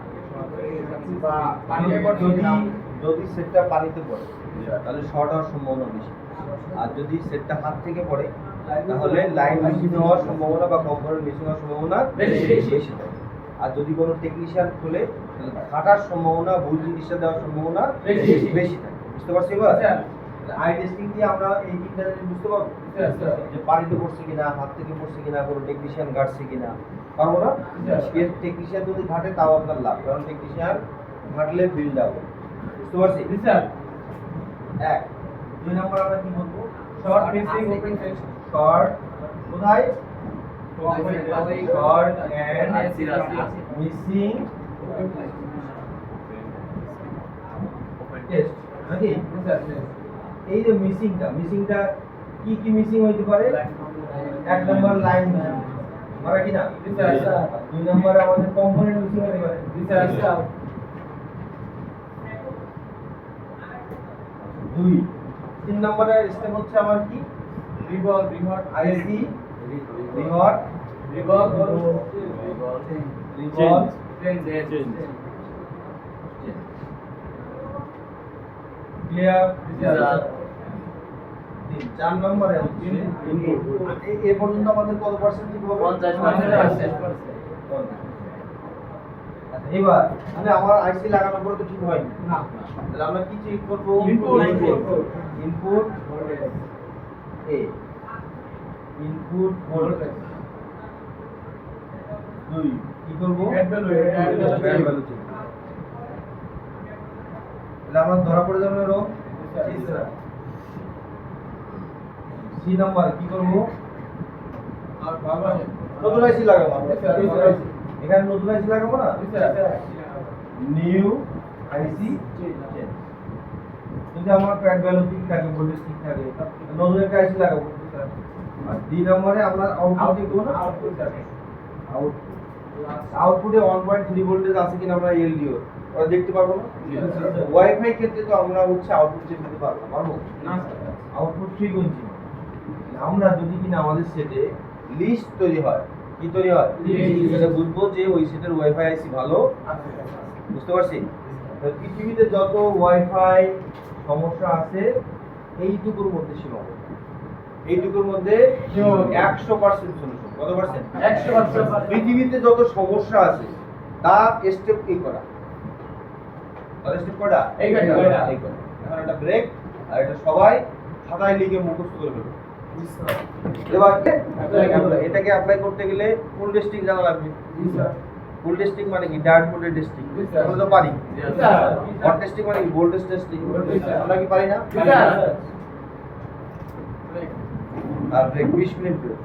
বা যদি সেটটা পানিতে পড়ে তাহলে শর্ট হওয়ার সম্ভাবনা বেশি, আর যদি সেটটা হাত থেকে পড়ে তাহলে লাইন মিসিং হওয়ার সম্ভাবনা বা কম্পোনেন্ট মিসিং হওয়ার সম্ভাবনা বেশি থাকে। আর যদি কোনো টেকনিশিয়ান খুলে তাহলে ফাটার সম্ভাবনা, ভুল চিকিৎসা দেওয়ার সম্ভাবনা বেশি থাকে। বুঝতে পারছি এবার? আই টেস্টিং দিয়ে আমরা এই তিনটা জিনিস বুঝতে পারবো যে পানিতে পড়ছে কিনা, হাত থেকে পড়ছে কিনা, কোনো টেকনিশিয়ান ঘাটছে কিনা। পারবো না? টেকনিশিয়ান যদি ঘাটে তাও আপনার লাভ, কারণ টেকনিশিয়ান ঘাটলে বিল ডাবল। বুঝতে পারছি? এক। দুই নম্বর আমরা কি বলবো? শর্ট মিসিং, শর্ট কোথায়? শর্ট এন্ড মিসিং টেস্ট নাকি? এই যে মিসিংটা কি কি মিসিং হইতে পারে? এক নম্বর লাইন মিসিং মারা কিনা? দুই নম্বরে আমাদের কম্পোনেন্ট মিসিং হতে পারে। দুই 3 নম্বরের স্টেপ হচ্ছে আমার কি রিভলভ রিভট আইসি রিহট রিভলভ রিভলভ ক্লিয়ার তিন 4 নম্বরে হচ্ছে এ পর্যন্ত আমাদের কত পার্সেন্ট ঠিক হবে 50%। আচ্ছা, এবার মানে আমার আইসি লাগানোর পরে তো ঠিক হয়নি না তাহলে আমরা কি চেক করব ইনপুট ইনপুট এ ইনপুট ভোল্টেজ 2 কি করব Add value, add value check। Add value check। তাহলে আমরা ধরা পড়ে যাবে রো জি স্যার সি নাম্বার কি করব আর বাবা নতুন আইসি লাগাবো আমরা। জি স্যার এখানে নতুন আইসি লাগাবো না জি স্যার নিউ আইসি যদি আমার প্যাড ভ্যালু ঠিক থাকে ভোল্টেজ ঠিক থাকে নতুন একটা আইসি লাগাবো আর ডি নম্বরে আমরা আউটপুট দেখবো না আউটপুট স্যার আউটপুটে 1.3 ভোল্টেজ আছে কিনা আমরা এলডিও ওরা দেখতে পারবো না ওয়াইফাই ক্ষেত্রে তো আমরা হচ্ছে আউটপুট চেক করতে পারবো না স্যার আউটপুট ফ্রিকোয়েন্সি আমরা যদি কিনা আমাদের সেটে লিস্ট তৈরি হয় কি তৈরি হয় List। এটা বুঝবো যে ওই সেটের ওয়াইফাই আইসি ভালো বুঝতে পারছি তো পৃথিবীতে যত ওয়াইফাই সমস্যা আছে এইটুকুর মধ্যে সীমাবদ্ধ এইটুকুর মধ্যে 100% সলিউশন কত পার্সেন্ট 100% পৃথিবীতে যত সমস্যা আছে তার স্টেপ কি করা তার স্টেপ করা এই কয়টা। এই কয়টা। এখন একটা ব্রেক আর এটা সবাই খাতায় লিখে মুখস্থ করে ফেলবে জি স্যার এবার Apply এটাকে অ্যাপ্লাই করতে গেলে ফুল টেস্টিং জানা লাগবে জি স্যার ফুল টেস্টিং মানে কি ডার্ট মোডের টেস্টিং জি স্যার। আমরা তো পারি জি স্যার হট টেস্টিং মানে কি ভোল্টেজ টেস্টিং Voltage testing। আমরা কি পারি না জি স্যার আর ব্রেক 20 মিনিট ব্রেক